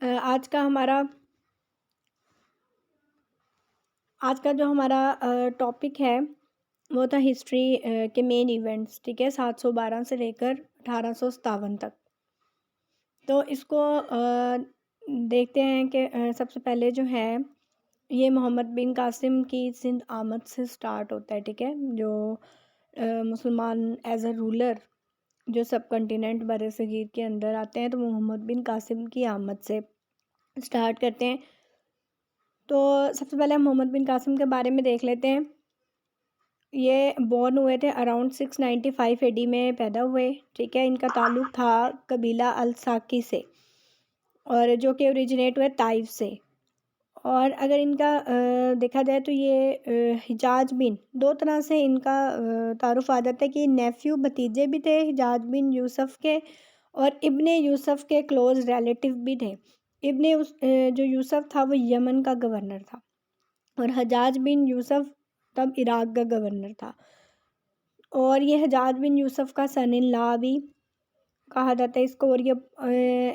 आज का हमारा आज का जो हमारा टॉपिक है वो था हिस्ट्री के मेन इवेंट्स। ठीक है, 712 से लेकर 1857 तक। तो इसको देखते हैं कि सबसे पहले जो है ये मोहम्मद बिन कासिम की सिंध आमद से स्टार्ट होता है। ठीक है, जो मुसलमान एज अ रूलर जो सब कॉन्टिनेंट बर सगीर के अंदर आते हैं, तो मोहम्मद बिन कासिम की आमद से स्टार्ट करते हैं। तो सबसे पहले हम मोहम्मद बिन कासिम के बारे में देख लेते हैं। ये बॉर्न हुए थे अराउंड 695 एडी में पैदा हुए। ठीक है, इनका ताल्लुक़ था कबीला अल साकी से, और जो कि ओरिजिनेट हुए ताइफ से। और अगर इनका देखा जाए तो ये हिजाज बिन, दो तरह से इनका तारुफ आ जाता है कि नेफ्यू भतीजे भी थे हिजाज बिन यूसुफ के, और इब्ने यूसुफ के क्लोज रिलेटिव भी थे। इब्ने जो यूसुफ था वो यमन का गवर्नर था, और हजाज बिन यूसुफ तब इराक का गवर्नर था। और ये हजाज बिन यूसुफ का सन इन लॉ भी कहा जाता है इसको। और ये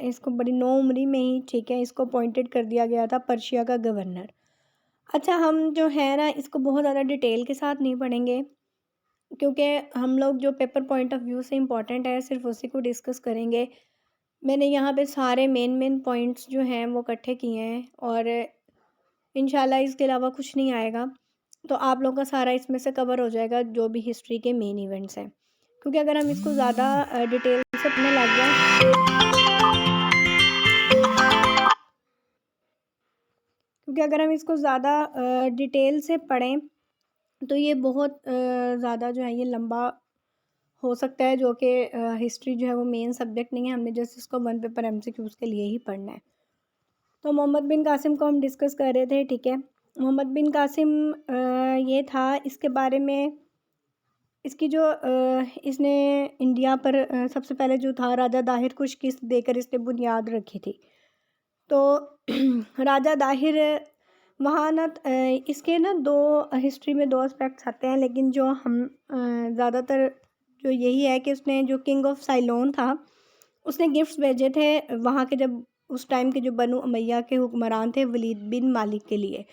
इसको बड़ी नो उम्री में ही, ठीक है, इसको अपॉइंटेड कर दिया गया था पर्शिया का गवर्नर। अच्छा, हम जो है ना इसको बहुत ज़्यादा डिटेल के साथ नहीं पढ़ेंगे, क्योंकि हम लोग जो पेपर पॉइंट ऑफ व्यू से इम्पॉर्टेंट है सिर्फ उसी को डिस्कस करेंगे। मैंने यहाँ पे सारे मेन पॉइंट्स जो हैं वो इकट्ठे किए हैं, और इंशाल्लाह इसके अलावा कुछ नहीं आएगा। तो आप लोगों का सारा इसमें से कवर हो जाएगा जो भी हिस्ट्री के मेन इवेंट्स हैं। क्योंकि अगर हम इसको ज़्यादा डिटेल से पढ़ने लग जाए क्योंकि अगर हम इसको ज़्यादा डिटेल से पढ़ें तो ये बहुत ज़्यादा जो है ये लंबा हो सकता है, जो कि हिस्ट्री जो है वो मेन सब्जेक्ट नहीं है। हमने जस्ट इसको वन पेपर एमसीक्यूज़ के लिए ही पढ़ना है। तो मोहम्मद बिन कासिम को हम डिस्कस कर रहे थे। ठीक है, मोहम्मद बिन कासिम ये था, इसके बारे में इसकी जो इसने इंडिया पर सबसे पहले जो था राजा दाहिर को शिकस्त देकर इसने बुनियाद रखी थी। तो राजा दाहिर वहाँ ना इसके ना दो हिस्ट्री में दो एस्पेक्ट्स आते हैं, लेकिन जो हम ज़्यादातर जो यही है कि उसने जो किंग ऑफ साइलोन था उसने गिफ्ट्स भेजे थे वहाँ के, जब उस टाइम के जो बनु उमैया के हुक्मरान थे वलीद बिन मालिक के लिए।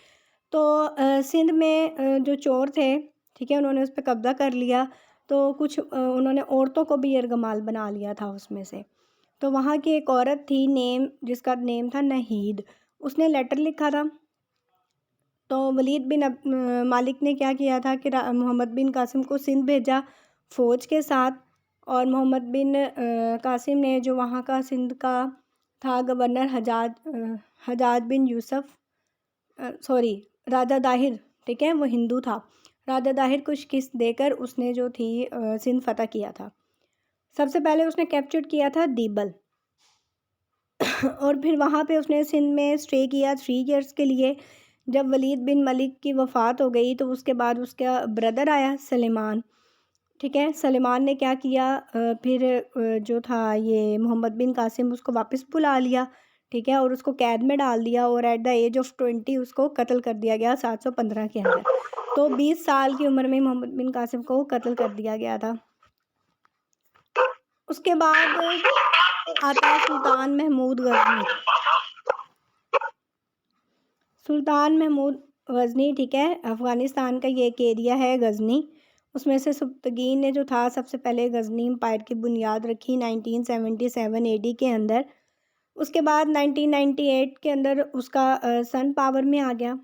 तो सिंध में जो चोर थे, ठीक है, उन्होंने उस पर कब्ज़ा कर लिया। तो कुछ उन्होंने औरतों को भी यरगमाल बना लिया था उसमें से। तो वहाँ की एक औरत थी जिसका नेम था नहीद, उसने लेटर लिखा था। तो वलीद बिन मालिक ने क्या किया था कि मोहम्मद बिन कासिम को सिंध भेजा फ़ौज के साथ। और मोहम्मद बिन कासिम ने जो वहाँ का सिंध का था गवर्नर हजाज बिन यूसुफ, सॉरी, राजा दाहिर, ठीक है, वो हिंदू था। राजा दाहिर को शिकस्त देकर उसने जो थी सिंध फतह किया था। सबसे पहले उसने कैप्चर किया था दीबल और फिर वहाँ पे उसने सिंध में स्टे किया 3 इयर्स के लिए। जब वलीद बिन मलिक की वफ़ात हो गई तो उसके बाद उसका ब्रदर आया सलेमान। ठीक है, सलेमान ने क्या किया, फिर जो था ये मोहम्मद बिन कासिम उसको वापस बुला लिया। ठीक है, और उसको कैद में डाल दिया, और एट द एज ऑफ 20 उसको कत्ल कर दिया गया 715 के अंदर। तो 20 साल की उम्र में मोहम्मद बिन कासिम को कत्ल कर दिया गया था। उसके बाद आता है सुल्तान महमूद गजनी। सुल्तान महमूद गजनी, ठीक है, अफ़गानिस्तान का ये एक एरिया है गजनी। उसमें से सुब्तगीन ने जो था सबसे पहले गजनी एम्पायर की बुनियाद रखी 1977 एडी के अंदर। उसके बाद 1998 के अंदर उसका सन पावर में आ गया।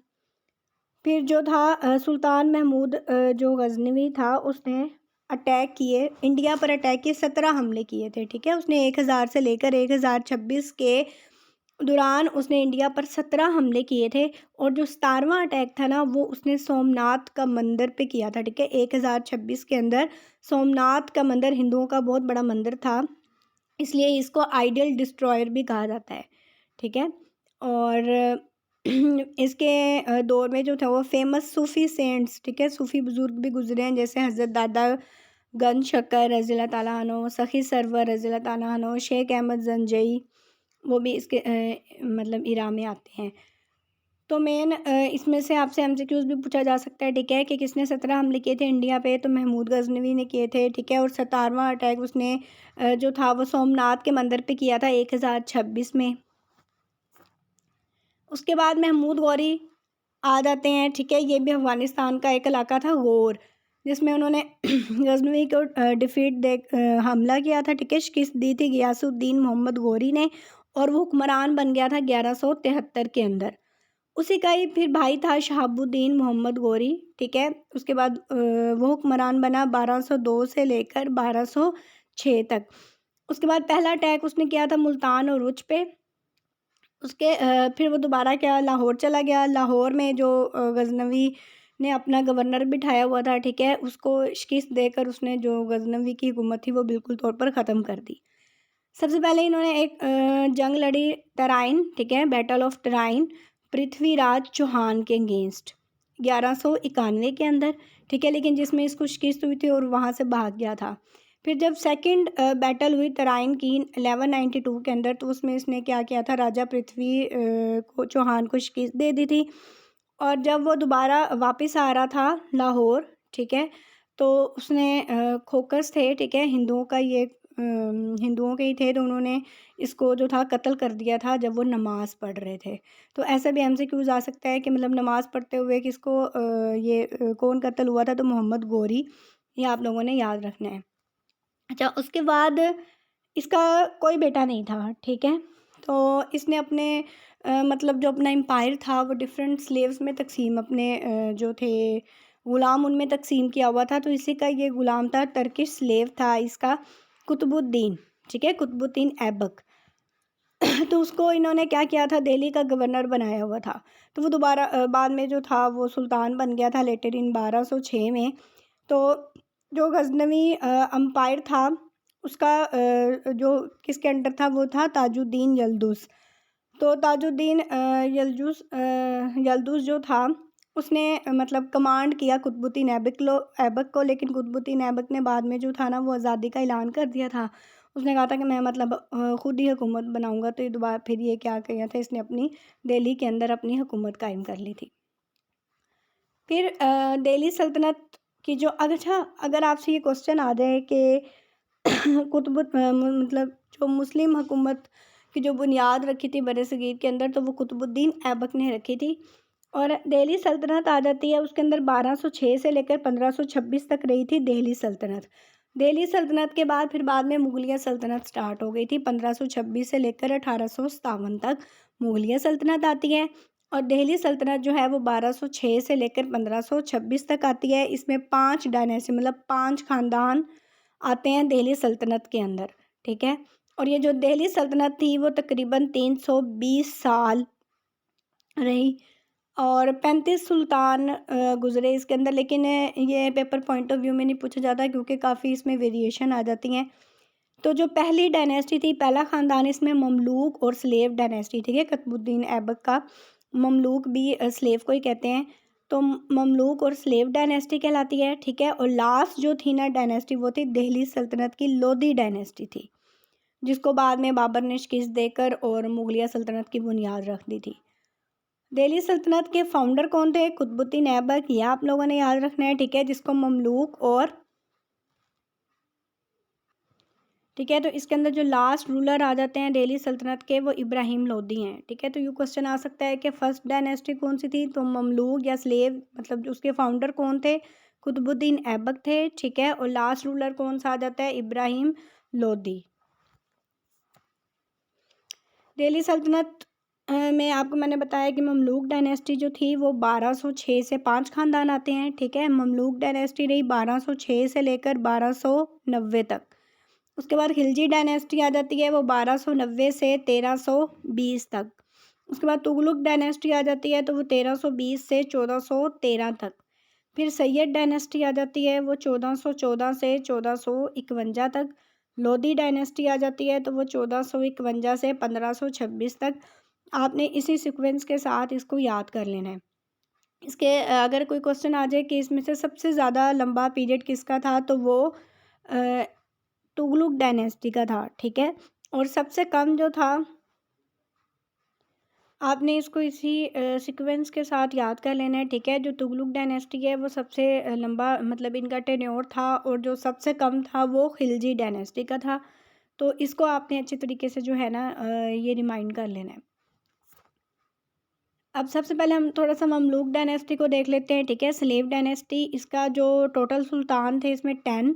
फिर जो था सुल्तान महमूद जो गजनवी था उसने अटैक किए, इंडिया पर अटैक किए, 17 हमले किए थे। ठीक है, उसने 1000 से लेकर 1026 के दौरान उसने इंडिया पर 17 हमले किए थे। और जो 17वां अटैक था ना वो उसने सोमनाथ का मंदिर पे किया था। ठीक है, 1026 के अंदर सोमनाथ का मंदिर हिंदुओं का बहुत बड़ा मंदिर था, इसलिए इसको आइडियल डिस्ट्रॉयर भी कहा जाता है। ठीक है, और इसके दौर में जो था वो फेमस सूफ़ी सेंट्स, ठीक है, सूफ़ी बुज़ुर्ग भी गुजरे हैं, जैसे हज़रत दादा गंज शक्कर रज़ी अल्लाह ताला अन्हु, सखी सरवर रज़ी अल्लाह ताला अन्हु, शेख अहमद जंजई, वो भी इसके मतलब इरा में आते हैं। तो मेन इसमें से आपसे एमसीक्यूज़ भी पूछा जा सकता है। ठीक है, कि किसने 17 हमले किए थे इंडिया पे, तो महमूद गजनवी ने किए थे। ठीक है, और 17वां अटैक उसने जो था वो सोमनाथ के मंदिर पे किया था 1026 में। उसके बाद महमूद गौरी आ जाते हैं, ठीक है। ये भी अफ़गानिस्तान का एक इलाका था गौर, जिसमें उन्होंने गजनवी को डिफीट दे हमला किया था, ठीक है। शिकस्त दी थी गियासुद्दीन मोहम्मद गौरी ने, और वो हुक्मरान बन गया था 1173 के अंदर। उसी का ही फिर भाई था शहाबुद्दीन मोहम्मद गौरी, ठीक है। उसके बाद वो हुक्मरान बना 1202 से लेकर 1206 तक। उसके बाद पहला अटैक उसने किया था मुल्तान और उच पे। उसके फिर वो दोबारा क्या लाहौर चला गया। लाहौर में जो गजनवी ने अपना गवर्नर बिठाया हुआ था, ठीक है, उसको शिकस्त देकर उसने जो गजनवी की हुकूमत थी वो बिल्कुल तौर पर ख़त्म कर दी। सबसे पहले इन्होंने एक जंग लड़ी तराइन, ठीक है, बैटल ऑफ तराइन, पृथ्वीराज चौहान के अगेंस्ट 1191 के अंदर, ठीक है, लेकिन जिसमें इसको शिकस्त हुई थी और वहाँ से भाग गया था। फिर जब सेकंड बैटल हुई तराइन की 1192 के अंदर, तो उसमें इसने क्या किया था, राजा पृथ्वी को चौहान को शिकस्त दे दी थी। और जब वो दोबारा वापस आ रहा था लाहौर, ठीक है, तो उसने खोकस थे, ठीक है, हिंदुओं का ये हिंदुओं के ही थे, तो उन्होंने इसको जो था कत्ल कर दिया था जब वो नमाज पढ़ रहे थे। तो ऐसा भी MCQs आ सकता है कि मतलब नमाज पढ़ते हुए किसको कौन कत्ल हुआ था, तो मोहम्मद गौरी, ये आप लोगों ने याद रखना है। अच्छा, उसके बाद इसका कोई बेटा नहीं था, ठीक है। तो इसने अपने मतलब जो अपना एम्पायर था वो डिफरेंट स्लेव्स में तकसीम, अपने जो थे ग़ुलाम उनमें तकसीम किया हुआ था। तो इसी का ये ग़ुलाम था, टर्किश स्लेव था इसका कुतुबुद्दीन, ठीक है, कुतुबुद्दीन ऐबक। तो उसको इन्होंने क्या किया था, दिल्ली का गवर्नर बनाया हुआ था। तो वो दोबारा बाद में जो था वो सुल्तान बन गया था लेटर इन 1206 में। तो जो गजनवी अम्पायर था उसका जो किसके अंडर था, वो था ताजुद्दीन यल्दुस। तो ताजुद्दीन यल्दुस जो था उसने मतलब कमांड किया कुतुबुद्दीन ऐबक को, लेकिन कुतुबुद्दीन ऐबक ने बाद में जो था ना वो आज़ादी का ऐलान कर दिया था। उसने कहा था कि मैं मतलब ख़ुद ही हुकूमत बनाऊंगा। तो ये दोबारा फिर ये क्या किया था, इसने अपनी दिल्ली के अंदर अपनी हुकूमत कायम कर ली थी। फिर दिल्ली सल्तनत की जो अच्छा, अगर आपसे ये क्वेश्चन आ जाए कि मतलब जो मुस्लिम हुकूमत की जो बुनियाद रखी थी बरसगीर के अंदर, तो वो कुतुबुद्दीन ऐबक ने रखी थी। और दिल्ली सल्तनत आ जाती है उसके अंदर 1206 से लेकर 1526 तक रही थी दिल्ली सल्तनत। दिल्ली सल्तनत के बाद फिर बाद में मुगलिया सल्तनत स्टार्ट हो गई थी। 1526 से लेकर 1857 तक मुगलिया सल्तनत आती है। और दिल्ली सल्तनत जो है वो 1206 से लेकर 1526 तक आती है। इसमें 5 डायनेस्टी मतलब 5 ख़ानदान आते हैं दिल्ली सल्तनत के अंदर, ठीक है। और ये जो दिल्ली सल्तनत थी वो तकरीबन 320 साल रही, और 35 सुल्तान गुज़रे इसके अंदर। लेकिन ये पेपर पॉइंट ऑफ व्यू में नहीं पूछा जाता क्योंकि काफ़ी इसमें वेरिएशन आ जाती हैं। तो जो पहली डायनेस्टी थी, पहला ख़ानदान इसमें ममलूक और स्लेव डायनेस्टी, ठीक है, कुतुबुद्दीन ऐबक का। ममलूक भी स्लेव को ही कहते हैं। तो ममलूक और स्लेव डायनेस्टी कहलाती है, ठीक है। और लास्ट जो थी ना डायनेस्टी वो थी दिल्ली सल्तनत की लोधी डायनेस्टी थी, जिसको बाद में बाबर ने शिकस्त देकर और मुगलिया सल्तनत की बुनियाद रख दी थी। दिल्ली सल्तनत के फाउंडर कौन थे, कुतुबुद्दीन ऐबक, ये आप लोगों ने याद रखना है, ठीक है, जिसको ममलूक और, ठीक है। तो इसके अंदर जो लास्ट रूलर आ जाते हैं दिल्ली सल्तनत के वो इब्राहिम लोदी हैं, ठीक है। तो ये क्वेश्चन आ सकता है कि फर्स्ट डायनेस्टी कौन सी थी, तो ममलूक या स्लेव, मतलब उसके फाउंडर कौन थे, कुतुबुद्दीन ऐबक थे, ठीक है। और लास्ट रूलर कौन सा आ जाता है, इब्राहिम लोदी। दिल्ली सल्तनत में आपको मैंने बताया कि ममलूक डायनेस्टी जो थी वो 1206 से 5 ख़ानदान आते हैं, ठीक है। ममलूक डायनेस्टी रही 1206 से लेकर 1290 तक। उसके बाद खिलजी डायनेस्टी आ जाती है, वो 1290 से 1320 तक। उसके बाद तुगलक डायनेस्टी आ जाती है, तो वो 1320 से 1413 तक। फिर सैयद डायनेस्टी आ जाती है, वो 1414 से 1451 तक। लोधी डायनेस्टी आ जाती है, तो वो 1451 से 1526 तक। आपने इसी सीक्वेंस के साथ इसको याद कर लेना है। इसके अगर कोई क्वेश्चन आ जाए कि इसमें से सबसे ज़्यादा लंबा पीरियड किसका था, तो वो तुगलक डायनेस्टी का था, ठीक है। और सबसे कम जो था, आपने इसको इसी सीक्वेंस के साथ याद कर लेना है, ठीक है। जो तुगलक डायनेस्टी है वो सबसे लंबा मतलब इनका टेन्योर था, और जो सबसे कम था वो खिलजी डायनेस्टी का था। तो इसको आपने अच्छी तरीके से जो है ना ये रिमाइंड कर लेना है। अब सबसे पहले हम थोड़ा सा ममलूक डायनेस्टी को देख लेते हैं, ठीक है। स्लेव डायनेस्टी, इसका जो टोटल सुल्तान थे इसमें 10,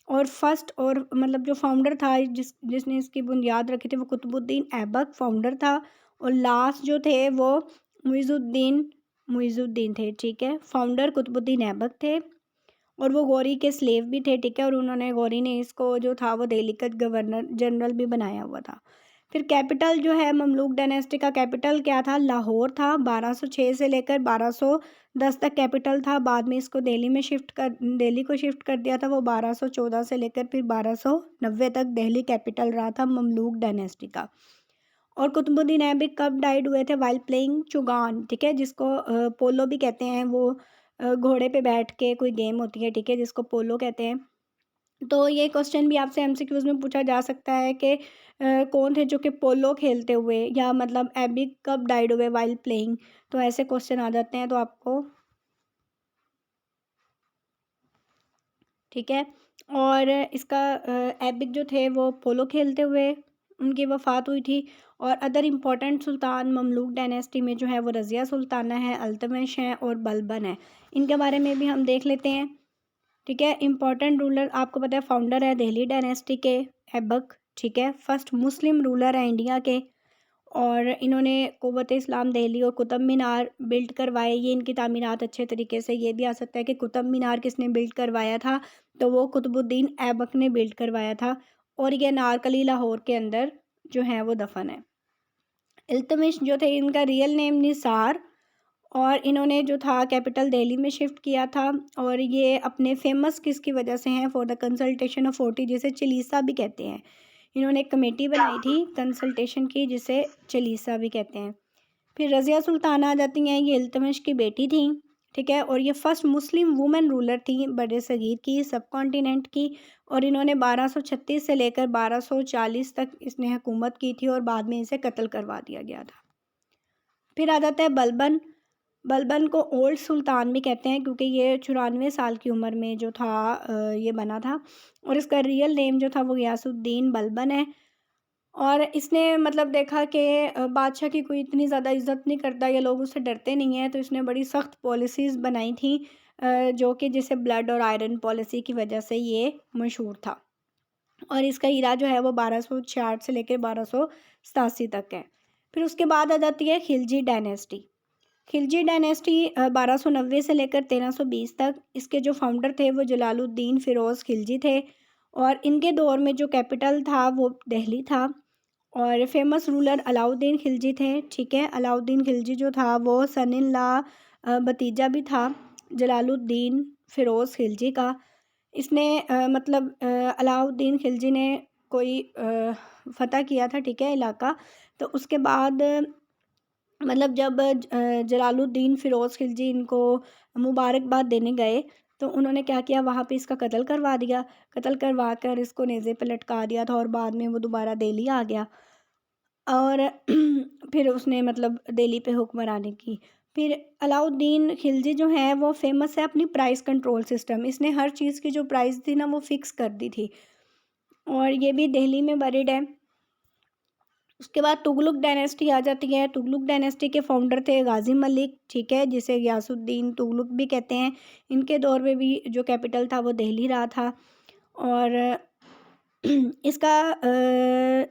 और फर्स्ट और मतलब जो फाउंडर था जिसने इसकी बुनियाद रखी थी वो कुतुबुद्दीन ऐबक फाउंडर था, और लास्ट जो थे वो मुइज़ुद्दीन थे, ठीक है। फाउंडर कुतुबुद्दीन ऐबक थे, और वो गौरी के स्लेव भी थे, ठीक है। और उन्होंने गौरी ने इसको जो था वो दिल्ली का गवर्नर जनरल भी बनाया हुआ था। फिर कैपिटल जो है ममलूक डायनेस्टी का कैपिटल क्या था, लाहौर था। 1206 से लेकर 1210 तक कैपिटल था। बाद में इसको दिल्ली को शिफ्ट कर दिया था। वो 1214 से लेकर फिर 1290 तक दिल्ली कैपिटल रहा था ममलूक डायनेस्टी का। और कुतुबुद्दीन ऐबक कब डाइड हुए थे, वाइल प्लेइंग चुगान, ठीक है, जिसको पोलो भी कहते हैं। वो घोड़े पे बैठ के कोई गेम होती है, ठीक है, जिसको पोलो कहते हैं। तो ये क्वेश्चन भी आपसे एमसीक्यूज़ में पूछा जा सकता है कि कौन थे जो कि पोलो खेलते हुए, या मतलब ऐबक कब डाइड हुए वाइल प्लेइंग। तो ऐसे क्वेश्चन आ जाते हैं तो आपको, ठीक है। और इसका ऐबक जो थे वो पोलो खेलते हुए उनकी वफ़ात हुई थी। और अदर इम्पॉर्टेंट सुल्तान ममलूक डायनेस्टी में जो है वो रज़िया सुल्ताना है, अल्तमिश हैं और बलबन है। इनके बारे में भी हम देख लेते हैं, ठीक है। इम्पॉर्टेंट रूलर आपको पता है, फाउंडर है दिल्ली डायनेस्टी के ऐबक, ठीक है। फर्स्ट मुस्लिम रूलर है इंडिया के, और इन्होंने क़ुव्वत इस्लाम दिल्ली और कुतुब मीनार बिल्ड करवाए। ये इनकी तामीरात अच्छे तरीके से, ये भी आ सकता है कि कुतुब मीनार किसने बिल्ड करवाया था, तो वो कुतुबुद्दीन ऐबक ने बिल्ड करवाया था। और ये अनारकली लाहौर के अंदर जो है वो दफन है। इल्तमिश जो थे, इनका रियल नेम निसार, और इन्होंने जो था कैपिटल दिल्ली में शिफ्ट किया था। और ये अपने फेमस किसकी वजह से हैं, फॉर द कंसल्टेशन ऑफ 40, जिसे चलीसा भी कहते हैं। इन्होंने एक कमेटी बनाई थी कंसल्टेशन की, जिसे चलीसा भी कहते हैं। फिर रज़िया सुल्ताना आ जाती हैं, ये इल्तमिश की बेटी थी, ठीक है। और ये फर्स्ट मुस्लिम वुमेन रूलर थी बड़े सगीर की, सब कॉन्टिनेंट की। और इन्होंने 1236 से लेकर 1240 तक इसने हुकूमत की थी, और बाद में इसे कत्ल करवा दिया गया था। फिर आ जाता है बलबन। बलबन को ओल्ड सुल्तान भी कहते हैं, क्योंकि ये 94 साल की उम्र में जो था ये बना था। और इसका रियल नेम जो था वो गयासुद्दीन बलबन है। और इसने मतलब देखा कि बादशाह की कोई इतनी ज़्यादा इज़्ज़त नहीं करता, या लोग उससे डरते नहीं हैं, तो इसने बड़ी सख्त पॉलिसीज़ बनाई थी, जो कि जिसे ब्लड और आयरन पॉलिसी की वजह से ये मशहूर था। और इसका हीरा जो है वो 1266 से लेकर 1287 तक है। फिर उसके बाद आ जाती है खिलजी डायनेस्टी। खिलजी डायनेस्टी 1290 से लेकर 1320 तक। इसके जो फाउंडर थे वो जलालुद्दीन फ़िरोज़ खिलजी थे, और इनके दौर में जो कैपिटल था वो दिल्ली था। और फेमस रूलर अलाउद्दीन खिलजी थे, ठीक है। अलाउद्दीन खिलजी जो था वो सन इन लॉ भतीजा भी था जलालुद्दीन फ़िरोज़ खिलजी का। इसने मतलब अलाउद्दीन खिलजी ने कोई फ़तह किया था, ठीक है, इलाका। तो उसके बाद मतलब जब जलालुद्दीन फ़िरोज़ खिलजी इनको मुबारकबाद देने गए, तो उन्होंने क्या किया, वहाँ पे इसका कत्ल करवा दिया। कत्ल करवा कर इसको नेज़े पे लटका दिया था, और बाद में वो दोबारा दिल्ली आ गया। और फिर उसने मतलब दिल्ली पे हुक्मरानी की। फिर अलाउद्दीन खिलजी जो है वो फेमस है अपनी प्राइस कंट्रोल सिस्टम। इसने हर चीज़ की जो प्राइस थी ना वो फ़िक्स कर दी थी, और ये भी दिल्ली में बरीड है। उसके बाद तुगलक डायनेस्टी आ जाती है। तुगलक डायनेस्टी के फाउंडर थे गाज़ी मलिक, ठीक है, जिसे गयासुद्दीन तुगलक भी कहते हैं। इनके दौर में भी जो कैपिटल था वो दिल्ली रहा था। और इसका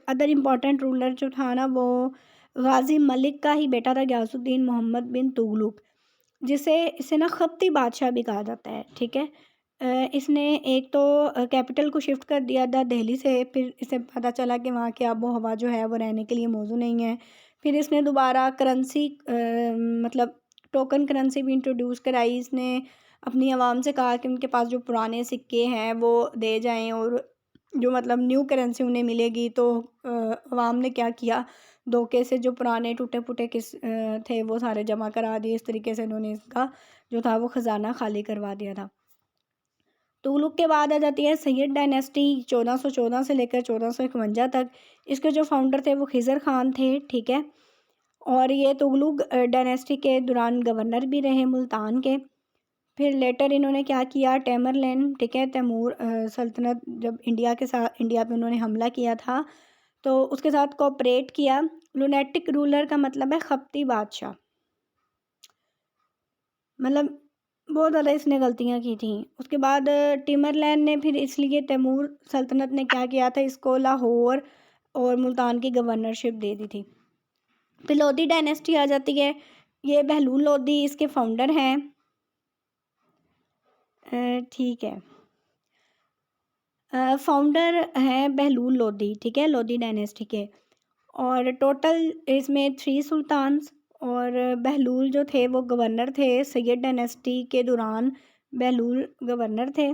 अदर इम्पॉर्टेंट रूलर जो था ना वो गाज़ी मलिक का ही बेटा था, गयासुद्दीन मोहम्मद बिन तुगलक, इसे ना खप्ती बादशाह भी कहा जाता है, ठीक है। इसने एक तो कैपिटल को शिफ्ट कर दिया था दिल्ली से। फिर इसे पता चला कि वहाँ की आबो हवा जो है वो रहने के लिए मौजू नहीं है। फिर इसने दोबारा करेंसी मतलब टोकन करेंसी भी इंट्रोड्यूस कराई। इसने अपनी आवाम से कहा कि उनके पास जो पुराने सिक्के हैं वो दे जाएं, और जो मतलब न्यू करेंसी उन्हें मिलेगी। तो आवाम ने क्या किया, धोखे से जो पुराने टूटे फूटे थे वो सारे जमा करा दिए। इस तरीके से इन्होंने इसका जो था वो ख़जाना खाली करवा दिया था। तुगलक के बाद आ जाती है सैयद डायनेस्टी 1414 से लेकर 1451 तक। इसके जो फाउंडर थे वो खिज़र खान थे, ठीक है। और ये तुगलक डायनेस्टी के दौरान गवर्नर भी रहे मुल्तान के। फिर लेटर इन्होंने क्या किया, टैमरलैन, ठीक है, तैमूर सल्तनत जब इंडिया पे उन्होंने हमला किया था, तो उसके साथ कोऑपरेट किया। लुनेटिक रूलर का मतलब है खप्ती बादशाह। मतलब बहुत ज़्यादा इसने गलतियाँ की थी। उसके बाद टिमरलैन ने फिर इसलिए तैमूर सल्तनत ने क्या किया था, इसको लाहौर और मुल्तान की गवर्नरशिप दे दी थी। फिर लोधी डायनेस्टी आ जाती है। ये बहलूल लोधी इसके फाउंडर हैं। ठीक है। फाउंडर हैं बहलूल लोधी, ठीक है, लोधी डायनेस्टी के। और टोटल इसमें 3 सुल्तान्स, और बहलूल जो थे वो गवर्नर थे। सैयद डायनेस्टी के दौरान बहलूल गवर्नर थे।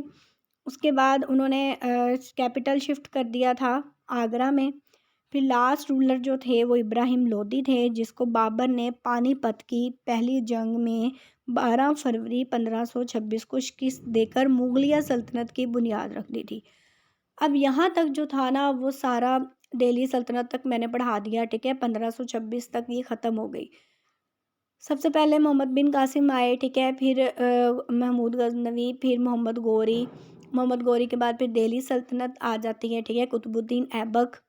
उसके बाद उन्होंने कैपिटल शिफ्ट कर दिया था आगरा में। फिर लास्ट रूलर जो थे वो इब्राहिम लोदी थे, जिसको बाबर ने पानीपत की पहली जंग में 12 फरवरी 1526 को शिकस्त देकर मुगलिया सल्तनत की बुनियाद रख दी थी। अब यहाँ तक जो था ना वो सारा दिल्ली सल्तनत तक मैंने पढ़ा दिया, ठीक है। 1526 तक ये ख़त्म हो गई। सबसे पहले मोहम्मद बिन कासिम आए, ठीक है। फिर महमूद गजनवी, फिर मोहम्मद गौरी के बाद फिर दिल्ली सल्तनत आ जाती है, ठीक है। कुतुबुद्दीन ऐबक।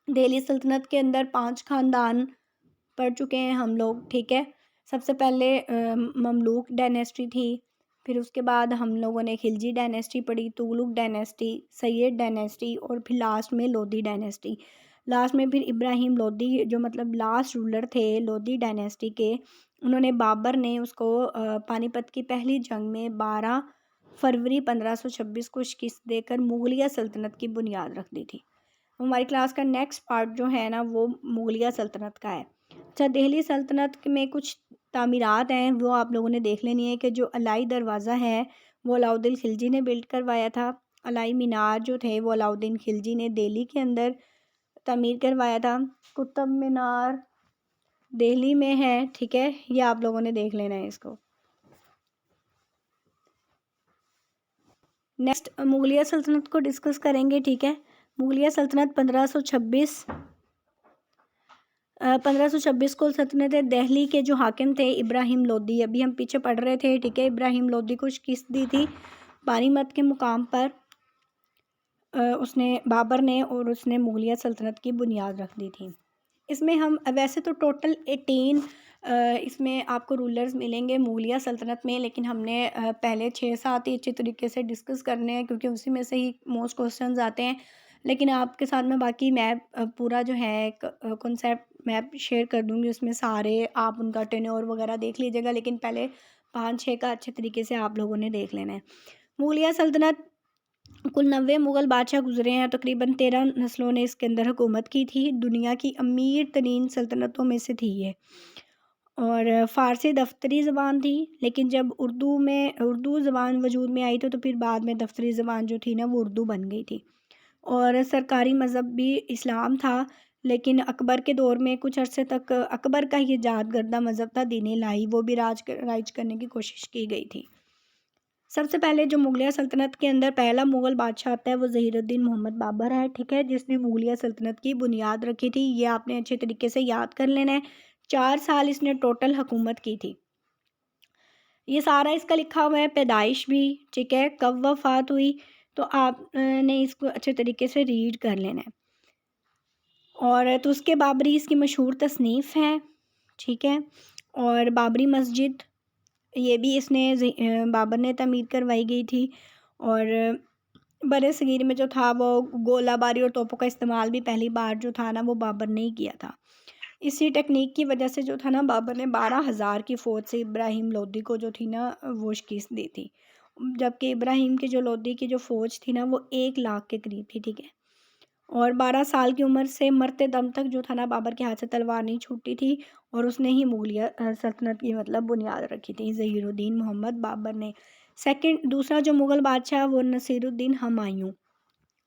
दिल्ली सल्तनत के अंदर 5 ख़ानदान पढ़ चुके हैं हम लोग, ठीक है। सबसे पहले ममलूक डायनेस्टी थी। फिर उसके बाद हम लोगों ने खिलजी डायनेस्टी पढ़ी, तुगलक डायनेस्टी, सैयद डायनेस्टी, और फिर लास्ट में लोधी डायनेस्टी। लास्ट में फिर इब्राहिम लोधी जो मतलब लास्ट रूलर थे लोधी डायनेस्टी के। उन्होंने बाबर ने उसको पानीपत की पहली जंग में 12 फरवरी 1526 को शिकस्त देकर मुगलिया सल्तनत की बुनियाद रख दी थी। हमारी क्लास का नेक्स्ट पार्ट जो है ना वो मुगलिया सल्तनत का है। अच्छा, दिल्ली सल्तनत में कुछ तामीरात हैं वो आप लोगों ने देख लेनी है कि जो अलाई दरवाज़ा है वो अलाउद्दीन खिलजी ने बिल्ड करवाया था। अलाई मीनार जो थे वो अलाउद्दीन खिलजी ने दिल्ली के अंदर तामीर करवाया था। कुतुब मीनार दिल्ली में है, ठीक है। ये आप लोगों ने देख लेना है इसको। नेक्स्ट मुगलिया सल्तनत को डिस्कस करेंगे, ठीक है। मुगलिया सल्तनत 1526 को सल्तनत दिल्ली के जो हाकिम थे इब्राहिम लोदी, अभी हम पीछे पढ़ रहे थे, ठीक है। इब्राहिम लोदी को शिकस्त दी थी पानीपत के मुकाम पर उसने बाबर ने, और उसने मुगलिया सल्तनत की बुनियाद रख दी थी। इसमें हम वैसे तो टोटल 18 इसमें आपको रूलर्स मिलेंगे मुगलिया सल्तनत में, लेकिन हमने पहले 6-7 ही अच्छे तरीके से डिस्कस करने हैं क्योंकि उसी में से ही मोस्ट क्वेश्चंस आते हैं। लेकिन आपके साथ में बाकी मैप पूरा जो है एक कॉन्सेप्ट मैप शेयर कर दूंगी, उसमें सारे आप उनका टेन्योर वगैरह देख लीजिएगा, लेकिन पहले 5-6 का अच्छे तरीके से आप लोगों ने देख लेना है। मुगलिया सल्तनत कुल 90 मुग़ल बादशाह गुजरे हैं, तकरीबन 13 नस्लों ने इसके अंदर हुकूमत की थी। दुनिया की अमीर तरीन सल्तनतों में से थी ये। और फ़ारसी दफ्तरी ज़बान थी, लेकिन जब उर्दू ज़बान वजूद में आई तो फिर बाद में दफ्तरी ज़बान जो थी ना वो उर्दू बन गई थी। और सरकारी मज़हब भी इस्लाम था, लेकिन अकबर के दौर में कुछ अरसे तक अकबर का ही इजाद गर्दा मज़हब था दीन इलाही, वो भी राइज करने की कोशिश की गई थी। सबसे पहले जो मुगलिया सल्तनत के अंदर पहला मुग़ल बादशाह आता है वो ज़हीरुद्दीन मोहम्मद बाबर है, ठीक है, जिसने मुगलिया सल्तनत की बुनियाद रखी थी। ये आपने अच्छे तरीके से याद कर लेना है। 4 साल इसने टोटल हुकूमत की थी। ये सारा इसका लिखा हुआ है, पैदाइश भी, ठीक है, कब वफ़ात हुई, तो आप ने इसको अच्छे तरीके से रीड कर लेना है। और तो उसके बाबरी इसकी मशहूर तसनीफ़ है, ठीक है। और बाबरी मस्जिद ये भी बाबर ने तमीर करवाई गई थी। और बरसगीर में जो था वो गोलाबारी और तोपों का इस्तेमाल भी पहली बार जो था ना वो बाबर ने ही किया था। इसी टेक्निक की वजह से जो था ना बाबर ने 12,000 की फ़ौज से इब्राहिम लोदी को जो थी ना वो शिकस्त दी थी, जबकि इब्राहिम की जो लोदी की जो फ़ौज थी ना वो 1 लाख के करीब थी, ठीक है। और 12 साल की उम्र से मरते दम तक जो था ना बाबर के हाथ से तलवार नहीं छूटी थी, और उसने ही मुगलिया सल्तनत की मतलब बुनियाद रखी थी, ज़हीरुद्दीन मोहम्मद बाबर ने। दूसरा जो मुग़ल बादशाह वो नसीरुद्दीन हुमायूं,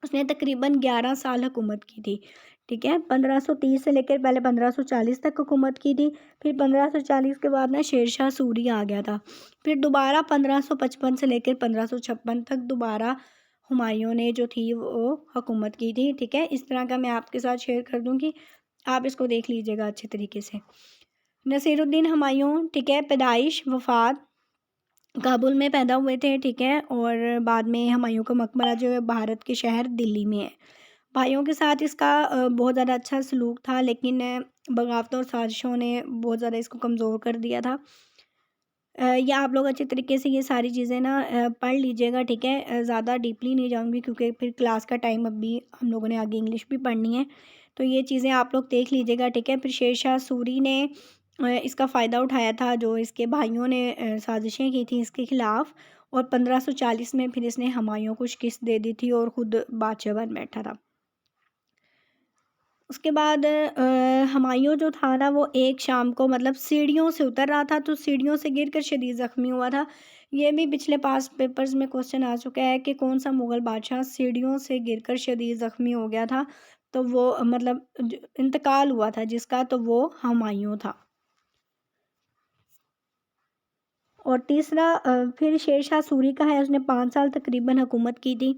उसने तकरीबन 11 साल हुकूमत की थी, ठीक है। 1530 से लेकर पहले 1540 तक हुकूमत की थी। फिर 1540 के बाद ना शेरशाह सूरी आ गया था। फिर दोबारा 1555 से लेकर 1556 तक दोबारा हुमायूं ने जो थी वो हुकूमत की थी, ठीक है। इस तरह का मैं आपके साथ शेयर कर दूँगी, आप इसको देख लीजिएगा अच्छे तरीके से। नसीरुद्दीन हुमायूं, ठीक है, पैदाइश वफ़ात काबुल में पैदा हुए थे, ठीक है। और बाद में हुमायूं का मकबरा जो है भारत के शहर दिल्ली में है। भाइयों के साथ इसका बहुत ज़्यादा अच्छा सलूक था, लेकिन बगावतों और साजिशों ने बहुत ज़्यादा इसको कमज़ोर कर दिया था। ये आप लोग अच्छे तरीके से ये सारी चीज़ें ना पढ़ लीजिएगा, ठीक है। ज़्यादा डीपली नहीं जाऊँगी क्योंकि फिर क्लास का टाइम अभी हम लोगों ने आगे इंग्लिश भी पढ़नी है, तो ये चीज़ें आप लोग देख लीजिएगा, ठीक है। फिर शेरशाह सूरी ने इसका फ़ायदा उठाया था, जो इसके भाइयों ने साजिशें की थी इसके ख़िलाफ़, और 1540 में फिर इसने हुमायूँ को शिकस्त दे दी थी और ख़ुद बादशाह बन बैठा था। उसके बाद हुमायूँ जो था ना, वो एक शाम को मतलब सीढ़ियों से उतर रहा था, तो सीढ़ियों से गिरकर शदीद ज़ख्मी हुआ था। ये भी पिछले पास पेपर्स में क्वेश्चन आ चुका है कि कौन सा मुग़ल बादशाह सीढ़ियों से गिरकर शदीद ज़ख्मी हो गया था, तो वो मतलब इंतकाल हुआ था जिसका, तो वो हुमायूँ था। और तीसरा फिर शेरशाह सूरी का है, उसने 5 साल तकरीबन हुकूमत की थी।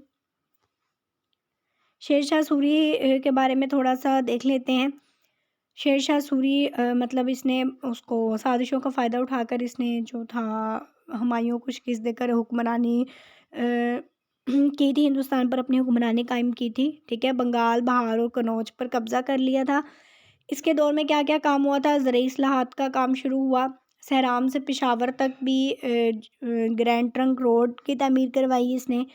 शेरशाह सूरी के बारे में थोड़ा-सा देख लेते हैं। शेरशाह सूरी मतलब इसने उसको साजिशों का फ़ायदा उठाकर इसने जो था हुमायूँ को शिकस्त देकर हुक्मरानी की थी, हिंदुस्तान पर अपनी हुक्मरानी कायम की थी, ठीक है। बंगाल, बहार और कन्नौज पर कब्ज़ा कर लिया था। इसके दौर में क्या-क्या काम हुआ था? ज़रई इस्लाहात का काम शुरू हुआ। सहराम से पेशावर तक भी ग्रैंड ट्रंक रोड की तामीर करवाई इसने,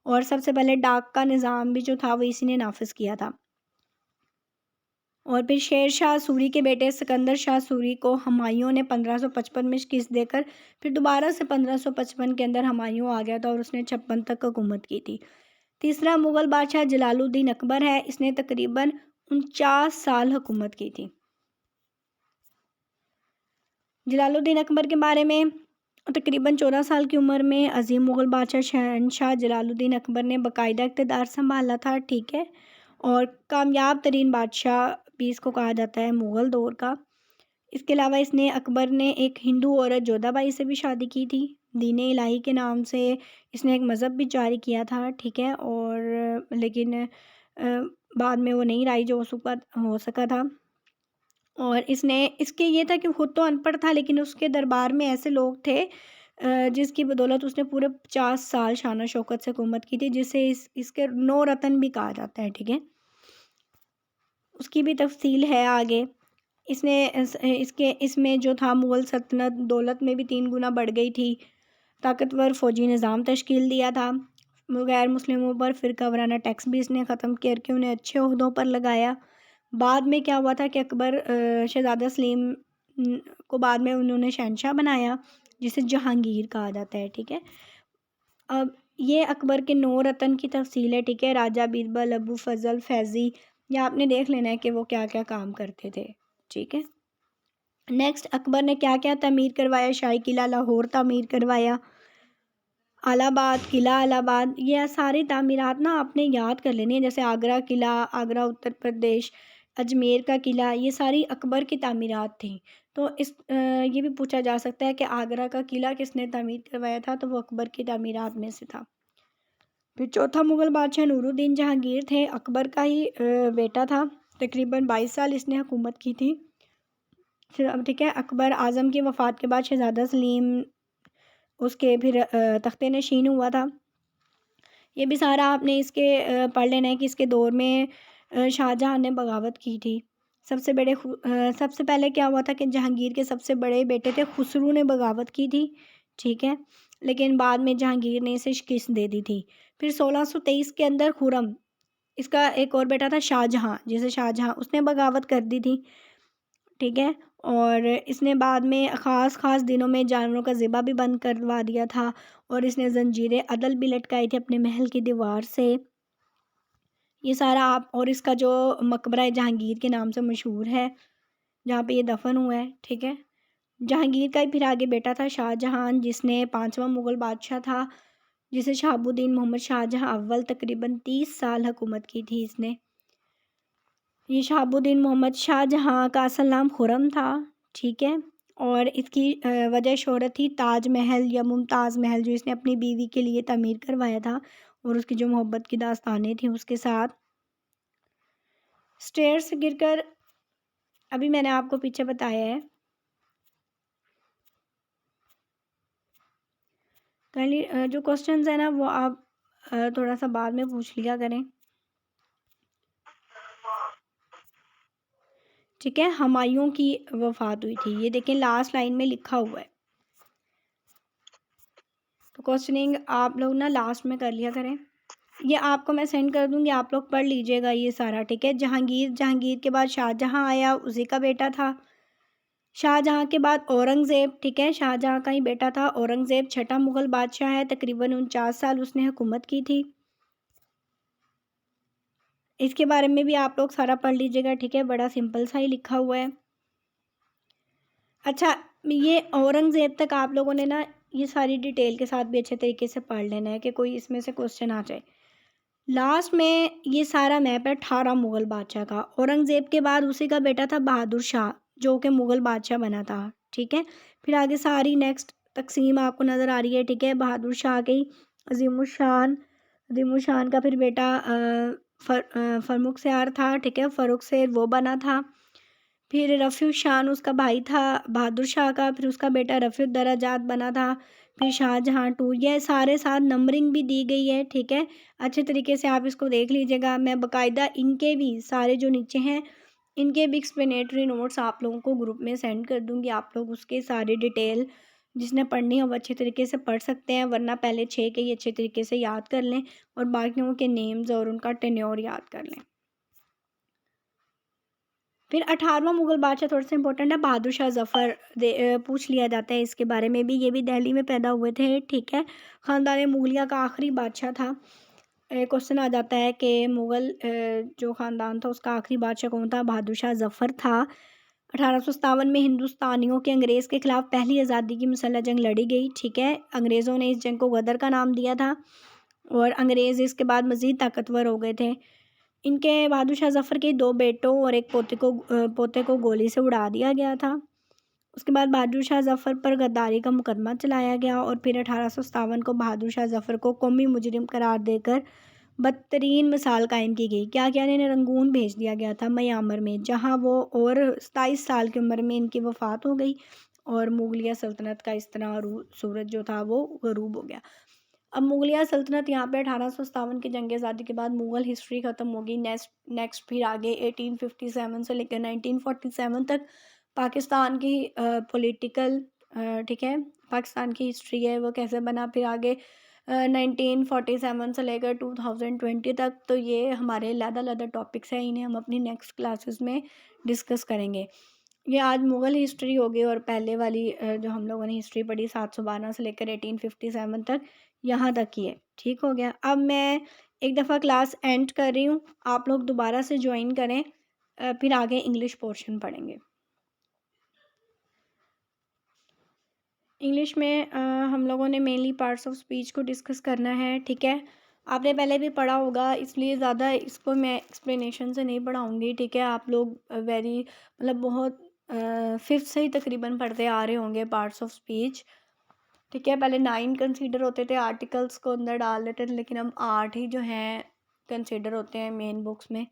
और सबसे पहले डाक का निज़ाम भी जो था वो इसी ने नाफ़िज़ किया था। और फिर शेर शाह सूरी के बेटे सिकंदर शाह सूरी को हुमायूँ ने 1555 में शिकस्त देकर फिर दोबारा से 1555 के अंदर हुमायूँ आ गया था और उसने 56 तक हुकूमत की थी। तीसरा मुग़ल बादशाह जलालुद्दीन अकबर है, इसने तकरीबन 49 साल हुकूमत की थी। जलालुद्दीन अकबर के बारे में, तकरीबन 14 साल की उम्र में अज़ीम मुग़ल बादशाह शहनशाह जलालुद्दीन अकबर ने बाकायदा इक़्तिदार संभाला था, ठीक है। और कामयाब तरीन बादशाह भी इसको कहा जाता है मुग़ल दौर का। इसके अलावा इसने अकबर ने एक हिंदू औरत जोधाबाई से भी शादी की थी। दीन-ए इलाही के नाम से इसने एक मज़हब भी जारी किया था, ठीक है। और लेकिन बाद में वो नहीं रही जो हो सका था। और इसने इसके ये था कि खुद तो अनपढ़ था, लेकिन उसके दरबार में ऐसे लोग थे जिसकी बदौलत उसने पूरे 50 साल शान शौकत से हुकूमत की थी, जिसे इसके 9 रत्न भी कहा जाता है, ठीक है। उसकी भी तफ़सील है आगे। इसने इसके इसमें जो था मुग़ल सल्तनत दौलत में भी 3 गुना बढ़ गई थी। ताकतवर फ़ौजी निज़ाम तश्कील दिया था। गैर मुस्लिमों पर फ़िरका वाराना टैक्स भी इसने ख़त्म करके उन्हें अच्छे ओहदों पर लगाया। बाद में क्या हुआ था कि अकबर शहज़ादा सलीम को बाद में उन्होंने शहंशाह बनाया, जिसे जहांगीर कहा जाता है, ठीक है। अब ये अकबर के 9 रत्न की तफ़सील है, ठीक है। राजा बीरबल, अबू फ़ज़ल, फ़ैज़ी, ये आपने देख लेना है कि वो क्या-क्या काम करते थे, ठीक है। नेक्स्ट अकबर ने क्या-क्या तमीर करवाया? शाही किला लाहौर तमीर करवाया, अलाहाबाद किला अलाहाबाद, ये सारी तामीरात ना आपने याद कर लेनी है। जैसे आगरा किला, आगरा उत्तर प्रदेश, अजमेर का किला, ये सारी अकबर की तामीरात थी। तो ये भी पूछा जा सकता है कि आगरा का किला किसने तामीर करवाया था? तो वो अकबर की तामीरात में से था। फिर चौथा मुग़ल बादशाह नूरुद्दीन जहांगीर थे, अकबर का ही बेटा था। तकरीबन 22 साल इसने हुकूमत की थी। फिर अब ठीक है, अकबर आज़म की वफ़ात के बाद शहज़ादा सलीम उसके फिर तख्ते नशीन हुआ था। ये भी सारा आपने इसके पढ़ लेना है कि इसके दौर में शाहजहाँ ने बगावत की थी। सबसे पहले क्या हुआ था कि जहांगीर के सबसे बड़े बेटे थे खुसरू ने बगावत की थी, ठीक है। लेकिन बाद में जहांगीर ने इसे शिकस्त दे दी थी। फिर 1623 के अंदर खुर्रम, इसका एक और बेटा था शाहजहाँ, जिसे शाहजहाँ उसने बगावत कर दी थी, ठीक है। और इसने बाद में ख़ास दिनों में जानवरों का ज़िबा भी बंद करवा दिया था, और इसने ज़ंजीरें अदल भी लटकाई थी अपने महल की दीवार से। ये सारा आप, और इसका जो मकबरा जहांगीर के नाम से मशहूर है, जहाँ पे ये दफ़न हुआ है, ठीक है। जहांगीर का ही फिर आगे बेटा था शाहजहाँ, जिसने 5वां मुग़ल बादशाह था, जिसे शहाबुद्दीन मोहम्मद शाहजहाँ अव्वल, तकरीबन 30 साल हुकूमत की थी इसने। ये शहाबुद्दीन मोहम्मद शाहजहाँ का असल नाम खुर्रम था, ठीक है। और इसकी वजह शोहरत थी ताज महल या मुमताज़ महल, जो इसने अपनी बीवी के लिए तमीर करवाया था, और उसकी जो मोहब्बत की दास्तानें थी उसके साथ। स्टेयर से गिरकर, अभी मैंने आपको पीछे बताया है। काइंडली जो क्वेश्चंस हैं ना वो आप थोड़ा सा बाद में पूछ लिया करें, ठीक है। हुमायूं की वफ़ात हुई थी, ये देखें लास्ट लाइन में लिखा हुआ है। तो क्वेश्चनिंग आप लोग ना लास्ट में कर लिया करें। ये आपको मैं सेंड कर दूँगी, आप लोग पढ़ लीजिएगा ये सारा, ठीक है। जहांगीर के बाद शाहजहाँ आया, उसी का बेटा था। शाहजहाँ के बाद औरंगज़ेब, ठीक है, शाहजहाँ का ही बेटा था औरंगज़ेब, छठा मुग़ल बादशाह है, तकरीबन 49 साल उसने हुकूमत की थी। इसके बारे में भी आप लोग सारा पढ़ लीजिएगा, ठीक है, बड़ा सिंपल सा ही लिखा हुआ है। अच्छा, ये औरंगज़ेब तक आप लोगों ने ना ये सारी डिटेल के साथ भी अच्छे तरीके से पढ़ लेना है कि कोई इसमें से क्वेश्चन आ जाए। लास्ट में ये सारा मैप है 18 मुग़ल बादशाह का। औरंगज़ेब के बाद उसी का बेटा था बहादुर शाह, जो कि मुग़ल बादशाह बना था, ठीक है। फिर आगे सारी नेक्स्ट तक़सीम आपको नज़र आ रही है, ठीक है। बहादुर शाह की अज़ीमुशान का फिर बेटा फ़र्रुख़सियार था, ठीक है, फ़र्रुख़सिर वो बना था। फिर रफ़ीउशान उसका भाई था बहादुर शाह का, फिर उसका बेटा रफ़ीउद्दरजात बना था। फिर शाहजहाँ टू, ये सारे साथ नंबरिंग भी दी गई है, ठीक है। अच्छे तरीके से आप इसको देख लीजिएगा। मैं बाकायदा इनके भी सारे जो नीचे हैं इनके भी एक्सप्लेनेटरी नोट्स आप लोगों को ग्रुप में सेंड कर दूँगी। आप लोग उसके सारी डिटेल जिसने पढ़नी है वो अच्छे तरीके से पढ़ सकते हैं, वरना पहले 6 के ही अच्छे तरीके से याद कर लें और बाकियों के नेम्स और उनका टेन्योर याद कर लें। फिर 18वां मुग़ल बादशाह थोड़ा सा इंपॉर्टेंट है, बहादुर शाह ज़फ़र पूछ लिया जाता है इसके बारे में भी। ये भी दिल्ली में पैदा हुए थे, ठीक है। ख़ानदान मुग़लिया का आखिरी बादशाह था। क्वेश्चन आ जाता है कि मुग़ल जो ख़ानदान था उसका आखिरी बादशाह कौन था? बहादुर शाह ज़फ़र था। 1857 में हिंदुस्तानियों के अंग्रेज़ के ख़िलाफ़ पहली आज़ादी की मुसल्लह जंग लड़ी गई, ठीक है। अंग्रेज़ों ने इस जंग को गदर का नाम दिया था और अंग्रेज़ इसके बाद मज़ीद ताकतवर हो गए थे। इनके बहादुर शाह ज़फ़र के 2 बेटों और एक पोते को गोली से उड़ा दिया गया था। उसके बाद बहादुर शाह ज़फ़र पर गद्दारी का मुकदमा चलाया गया और फिर 1857 को बहादुर शाह ज़फ़र को कौमी मुजरिम करार देकर बदतरीन मिसाल कायम की गई। क्या किया, इन्हें रंगून भेज दिया गया था म्यांमार में, जहाँ वो और 27 साल की उम्र में इनकी वफ़ात हो गई और मुग़लिया सल्तनत का इस तरह सूरज जो था वो ग़रूब हो गया। अब मुग़लिया सल्तनत यहाँ पे 1857 की जंग आज़ादी के बाद मुग़ल हिस्ट्री ख़त्म हो गई। नेक्स्ट फिर आगे 1857 से लेकर 1947 तक पाकिस्तान की पॉलिटिकल, ठीक है, पाकिस्तान की हिस्ट्री है वो कैसे बना। फिर आगे 1947 से लेकर 2020 तक, तो ये हमारे अलग-अलग टॉपिक्स हैं, इन्हें हम अपनी नेक्स्ट क्लासेस में डिस्कस करेंगे। ये आज मुग़ल हिस्ट्री हो गई और पहले वाली जो हम लोगों ने हिस्ट्री पढ़ी 712 से लेकर 1857 तक, यहाँ तक ही है, ठीक हो गया। अब मैं एक दफ़ा क्लास एंड कर रही हूँ, आप लोग दोबारा से ज्वाइन करें, फिर आगे इंग्लिश पोर्शन पढ़ेंगे। इंग्लिश में हम लोगों ने मेनली पार्ट्स ऑफ स्पीच को डिस्कस करना है, ठीक है। आपने पहले भी पढ़ा होगा, इसलिए ज़्यादा इसको मैं एक्सप्लेनेशन से नहीं पढ़ाऊँगी, ठीक है। आप लोग वेरी मतलब बहुत 5th से ही तकरीबन पढ़ते आ रहे होंगे पार्ट्स ऑफ स्पीच, ठीक है। पहले 9 कंसीडर होते थे, आर्टिकल्स को अंदर डाल देते थे, लेकिन अब 8 ही जो हैं कंसीडर होते हैं मेन बुक्स में।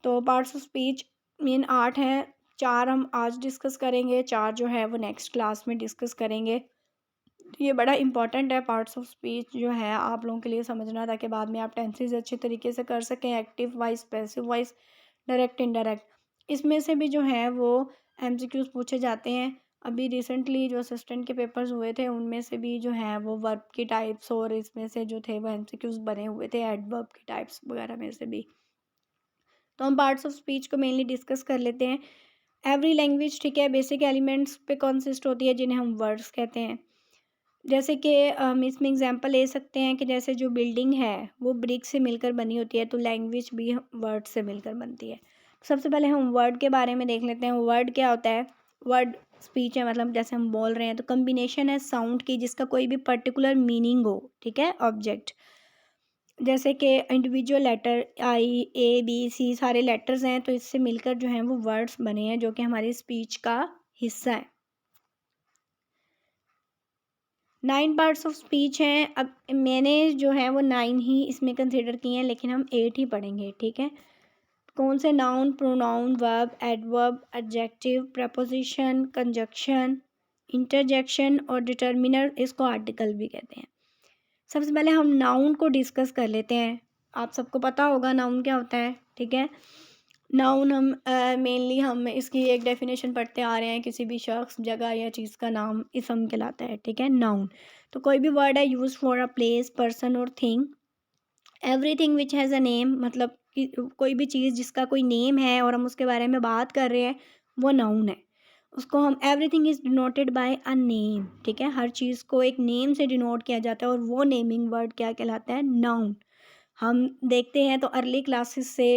तो पार्ट्स ऑफ स्पीच मेन 8 हैं, 4 हम आज डिस्कस करेंगे, 4 जो है वो नेक्स्ट क्लास में डिस्कस करेंगे। ये बड़ा इंपॉर्टेंट है पार्ट्स ऑफ स्पीच जो है आप लोगों के लिए समझना, ताकि बाद में आप टेंसेस अच्छे तरीके से कर सकें, active voice, passive voice, direct, indirect. इसमें से भी जो है वो एमसीक्यूज़ पूछे जाते हैं। अभी रिसेंटली जो असिस्टेंट के पेपर्स हुए थे उनमें से भी जो है वो वर्ब की टाइप्स और इसमें से जो थे वो एमसीक्यूज़ बने हुए थे, एडवर्ब की टाइप्स वगैरह में से भी। तो हम पार्ट्स ऑफ स्पीच को मेनली डिस्कस कर लेते हैं। एवरी लैंग्वेज, ठीक है, बेसिक एलिमेंट्स पे कंसिस्ट होती है जिन्हें हम वर्ड्स कहते हैं। जैसे कि हम इसमें एग्जांपल ले सकते हैं कि जैसे जो बिल्डिंग है वो ब्रिक से मिलकर बनी होती है, तो लैंग्वेज भी वर्ड से मिलकर बनती है। सबसे पहले हम वर्ड के बारे में देख लेते हैं। वर्ड क्या होता है? वर्ड स्पीच है, मतलब जैसे हम बोल रहे हैं तो कम्बिनेशन है साउंड की जिसका कोई भी पर्टिकुलर मीनिंग हो, ठीक है, ऑब्जेक्ट। जैसे कि इंडिविजुअल लेटर आई, ए, बी, सी सारे लेटर्स हैं, तो इससे मिलकर जो हैं वो वर्ड्स बने हैं जो कि हमारी स्पीच का हिस्सा है। 9 पार्ट्स ऑफ स्पीच हैं। अब मैंने जो है वो 9 ही इसमें कंसिडर किए हैं, लेकिन हम 8 ही पढ़ेंगे, ठीक है। कौन से? Noun, pronoun, verb, adverb, adjective, preposition, conjunction, interjection और डिटर्मिनर, इसको आर्टिकल भी कहते हैं। सबसे पहले हम नाउन को डिस्कस कर लेते हैं। आप सबको पता होगा नाउन क्या होता है, ठीक है। नाउन हम मेनली हम इसकी एक डेफिनेशन पढ़ते आ रहे हैं, किसी भी शख्स, जगह या चीज़ का नाम इसम कहलाता है, ठीक है, नाउन। तो कोई भी वर्ड है use for a place, person और thing. Everything which has a name, मतलब कि कोई भी चीज़ जिसका कोई नेम है और हम उसके बारे में बात कर रहे हैं, वो नाउन है। उसको हम everything is denoted by a name, ठीक है, हर चीज़ को एक नेम से डिनोट किया जाता है और वो नेमिंग वर्ड क्या कहलाता है, नाउन। हम देखते हैं तो अर्ली क्लासेस से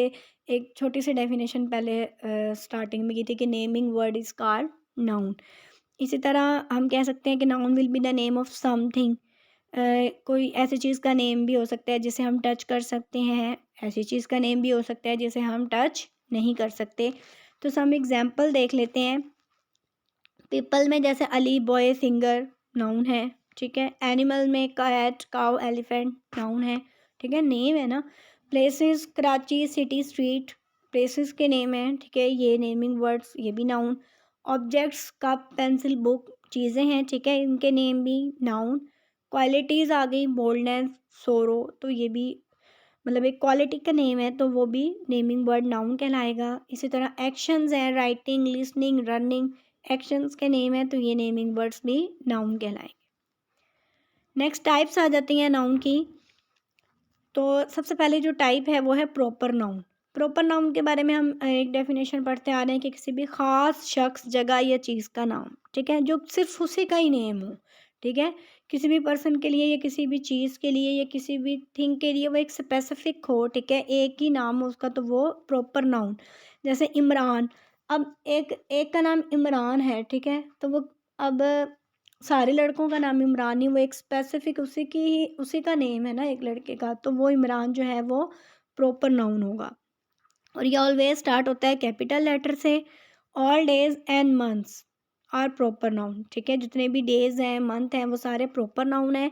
एक छोटी सी डेफिनेशन पहले स्टार्टिंग में की थी कि naming word is called noun. इसी तरह हम कह सकते हैं कि noun will be the name of something. कोई ऐसी चीज़ का नेम भी हो सकता है जिसे हम टच कर सकते हैं, ऐसी चीज़ का नेम भी हो सकता है जिसे हम टच नहीं कर सकते। तो सम एग्जांपल देख लेते हैं। पीपल में जैसे अली, बॉय, सिंगर नाउन है, ठीक है। एनिमल में कैट, काउ, एलिफेंट नाउन है, ठीक है, नेम है ना। Places Karachi, city, street places के नेम हैं, ठीक है, ये नेमिंग वर्ड्स, ये भी noun. Objects cup, pencil, book चीज़ें हैं, ठीक है, इनके नेम भी नाउन। क्वालिटीज़ आ गई, बोल्डनेस, सोरो, तो ये भी मतलब एक क्वालिटी का नेम है तो वो भी नेमिंग वर्ड नाउन कहलाएगा। इसी तरह एक्शंस हैं, राइटिंग, लिसनिंग, रनिंग एक्शंस के नेम है तो ये नेमिंग वर्ड्स भी नाउन कहलाएंगे। नेक्स्ट टाइप्स आ जाती हैं नाउन की। तो सबसे पहले जो टाइप है वो है प्रॉपर नाउन। प्रॉपर नाउन के बारे में हम एक डेफिनेशन पढ़ते आ रहे हैं कि किसी भी ख़ास शख्स, जगह या चीज़ का नाम, ठीक है, जो सिर्फ उसी का ही नेम हो, ठीक है, किसी भी पर्सन के लिए या किसी भी चीज़ के लिए या किसी भी थिंग के लिए वो एक स्पेसिफिक हो, ठीक है, एक ही नाम हो उसका, तो वो प्रॉपर नाउन। जैसे इमरान, अब एक एक का नाम इमरान है, ठीक है, तो वो अब सारे लड़कों का नाम इमरान नहीं, वो एक स्पेसिफिक उसी की ही उसी का नेम है ना एक लड़के का, तो वो इमरान जो है वो प्रॉपर नाउन होगा। और ये ऑलवेज स्टार्ट होता है कैपिटल लेटर से। All days and months are proper noun, ठीक है, जितने भी डेज हैं, मंथ हैं, वो सारे प्रॉपर नाउन हैं।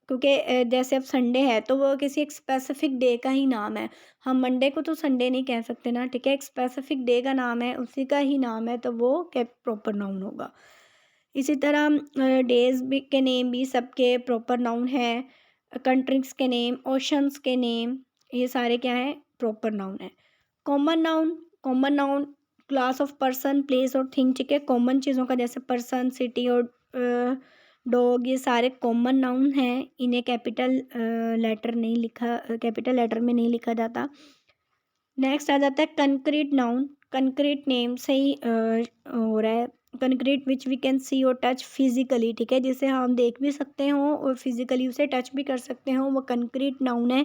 क्योंकि जैसे अब संडे है तो वो किसी एक स्पेसिफिक डे का ही नाम है। हम मंडे को तो संडे नहीं कह सकते ना, ठीक है, एक स्पेसिफिक डे का नाम है, उसी का ही नाम है, तो वो प्रॉपर नाउन होगा। इसी तरह डेज भी के नेम भी सबके प्रॉपर नाउन है। कंट्रीज के नेम, ओशंस के नेम, ये सारे क्या हैं, प्रॉपर नाउन है। Common noun, common noun class of person, place और थिंग, ठीक है, कॉमन चीज़ों का जैसे पर्सन, सिटी और डॉग, ये सारे कॉमन नाउन हैं। इन्हें कैपिटल लेटर नहीं लिखा कैपिटल लेटर में नहीं लिखा जाता। नेक्स्ट आ जाता है कंक्रीट नाउन। कंक्रीट नेम से ही हो रहा है। Concrete which we can see और टच फिजिकली, ठीक है, जिसे हम देख भी सकते हो और फिजिकली उसे टच भी कर सकते हो, वो कंक्रीट नाउन है।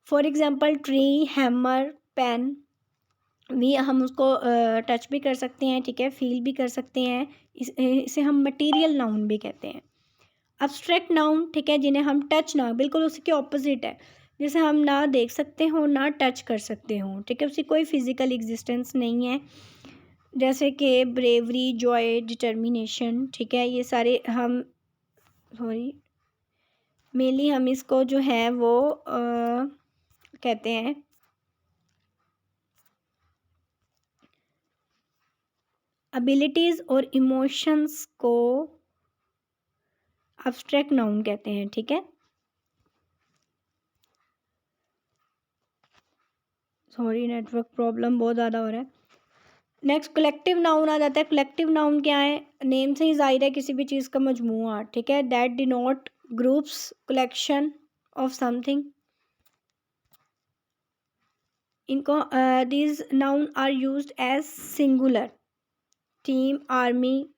For example tree, hammer, pen, भी हम उसको टच भी कर सकते हैं, ठीक है, फील भी कर सकते हैं। इसे हम मटेरियल नाउन भी कहते हैं। अब्स्ट्रैक्ट नाउन, ठीक है, जिन्हें हम टच ना, बिल्कुल उसी के ऑपोजिट है, जिसे हम ना देख सकते हो ना टच कर सकते हो, ठीक है, उसकी कोई फिजिकल एग्जिस्टेंस नहीं है। जैसे कि ब्रेवरी, जॉय, डिटर्मिनेशन, ठीक है, ये सारे हम सॉरी मेनली हम इसको जो है वो कहते हैं एबिलिटीज़ और इमोशंस को अब्स्ट्रैक्ट नाउन कहते हैं, ठीक है। सॉरी नेटवर्क प्रॉब्लम बहुत ज़्यादा हो रहा है। नेक्स्ट कलेक्टिव नाउन आ जाता है। कलेक्टिव नाउन क्या है, नेम से ही जाहिर है किसी भी चीज़ का मजमूआ, ठीक है, that denote groups, collection of something. इनको these noun are used as singular, team, army.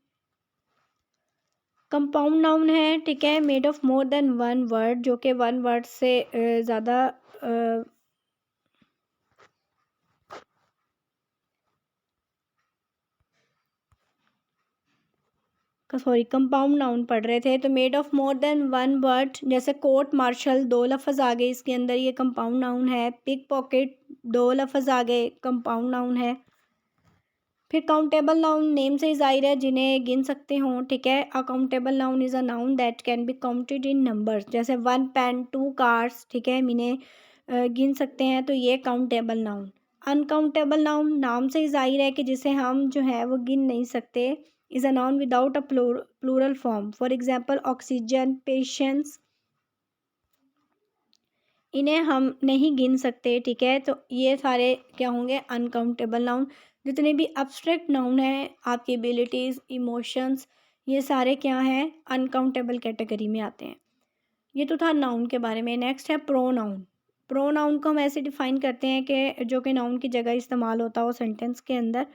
Compound noun है, ठीक है, made of more than one word, जो कि वन वर्ड से ज़्यादा सॉरी कंपाउंड नाउन पढ़ रहे थे, तो made of more than one word, जैसे कोर्ट मार्शल, दो लफ्ज़ आ गए इसके अंदर, ये कंपाउंड नाउन है। पिक पॉकेट, दो लफ्ज़ आ गए, कंपाउंड नाउन है। फिर काउंटेबल नाउन, नेम से ही जाहिर है जिन्हें गिन सकते हों, ठीक है। Accountable noun is a noun that can be counted in numbers, जैसे वन पेन, टू कार्स, ठीक है, हम इन्हें गिन सकते हैं, तो ये काउंटेबल नाउन। अनकाउंटेबल नाउन, नाम से ही जाहिर है कि जिसे हम जो है वो गिन नहीं सकते, is a noun without a plural form. For example oxygen, patience. इन्हें हम नहीं गिन सकते, ठीक है। तो ये सारे क्या होंगे, अनकाउंटेबल नाउन। जितने भी अब्स्ट्रैक्ट नाउन हैं, आपकी एबिलिटीज़, इमोशंस, ये सारे क्या हैं, अनकाउंटेबल कैटेगरी में आते हैं। ये तो था नाउन के बारे में। नेक्स्ट है प्रोनाउन। प्रोनाउन को हम ऐसे डिफाइन करते हैं कि जो कि नाउन की जगह इस्तेमाल होता हो सेंटेंस के अंदर।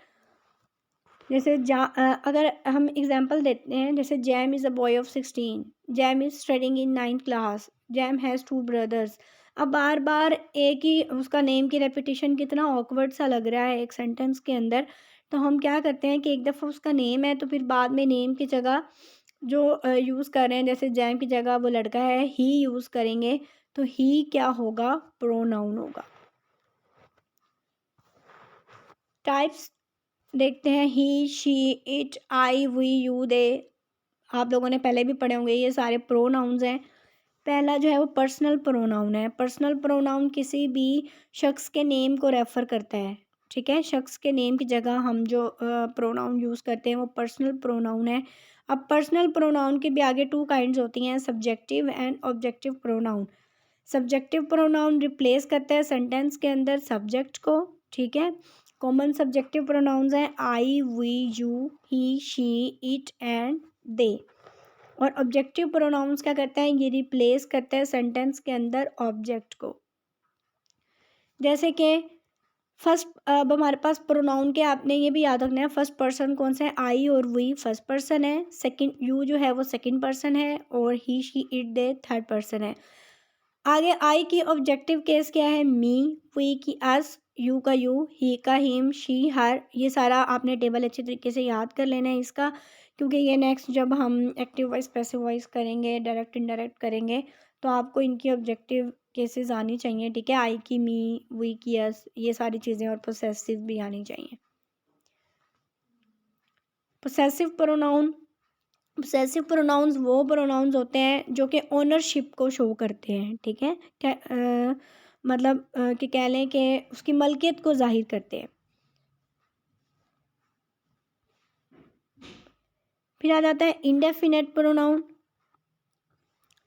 जैसे अगर हम एग्जांपल देते हैं, जैसे jam is a boy of 16, jam is studying in 9th class, jam has 2 brothers. अब बार बार एक ही उसका नेम की रेपिटेशन कितना ऑकवर्ड सा लग रहा है एक सेंटेंस के अंदर। तो हम क्या करते हैं कि एक दफ़ा उसका नेम है तो फिर बाद में नेम की जगह जो यूज़ कर रहे हैं, जैसे जैम की जगह वो लड़का है, ही यूज़ करेंगे। तो ही क्या होगा, प्रोनाउन होगा। टाइप्स देखते हैं, he, she, it, I, we, you, they. आप लोगों ने पहले भी पढ़े होंगे, ये सारे प्रोनाउंस हैं। पहला जो है वो पर्सनल प्रोनाउन है। पर्सनल प्रोनाउन किसी भी शख्स के नेम को रेफ़र करता है, ठीक है। शख्स के नेम की जगह हम जो प्रोनाउन यूज़ करते हैं वो पर्सनल प्रोनाउन है। अब पर्सनल प्रोनाउन के भी आगे 2 काइंड्स होती हैं, subjective and objective pronoun. Subjective pronoun replace करता है सेंटेंस के अंदर सब्जेक्ट को, ठीक है। कॉमन सब्जेक्टिव प्रोनाउंस हैं I, we, you, he, she, it and they. और ऑब्जेक्टिव प्रोनाउंस क्या करता है, ये रिप्लेस करता है सेंटेंस के अंदर ऑब्जेक्ट को। जैसे कि फर्स्ट, अब हमारे पास प्रोनाउन के आपने ये भी याद रखना है, फर्स्ट पर्सन कौन सा है, आई और वी फर्स्ट पर्सन है, सेकंड यू जो है वो सेकंड पर्सन है, और he, she, it, they third person है। आगे आई की ऑब्जेक्टिव केस क्या है, मी, वी की अस, यू का यू, ही का हिम, शी हर। ये सारा आपने टेबल अच्छे तरीके से याद कर लेना है इसका, क्योंकि ये नेक्स्ट जब हम एक्टिव वॉइस पैसिव वॉइस करेंगे, डायरेक्ट इनडायरेक्ट करेंगे, तो आपको इनकी ऑब्जेक्टिव केसेस आनी चाहिए, ठीक है। आई की मी, वी की अस, ये सारी चीज़ें, और पोसेसिव भी आनी चाहिए। पोसेसिव प्रोनाउन, पोसेसिव प्रोनाउंस वो प्रोनाउंस होते हैं जो कि ओनरशिप को शो करते हैं, ठीक है। मतलब कि कह लें कि उसकी मलकियत को जाहिर करते हैं। फिर आ जाता है इंडेफिनेट प्रोनाउन।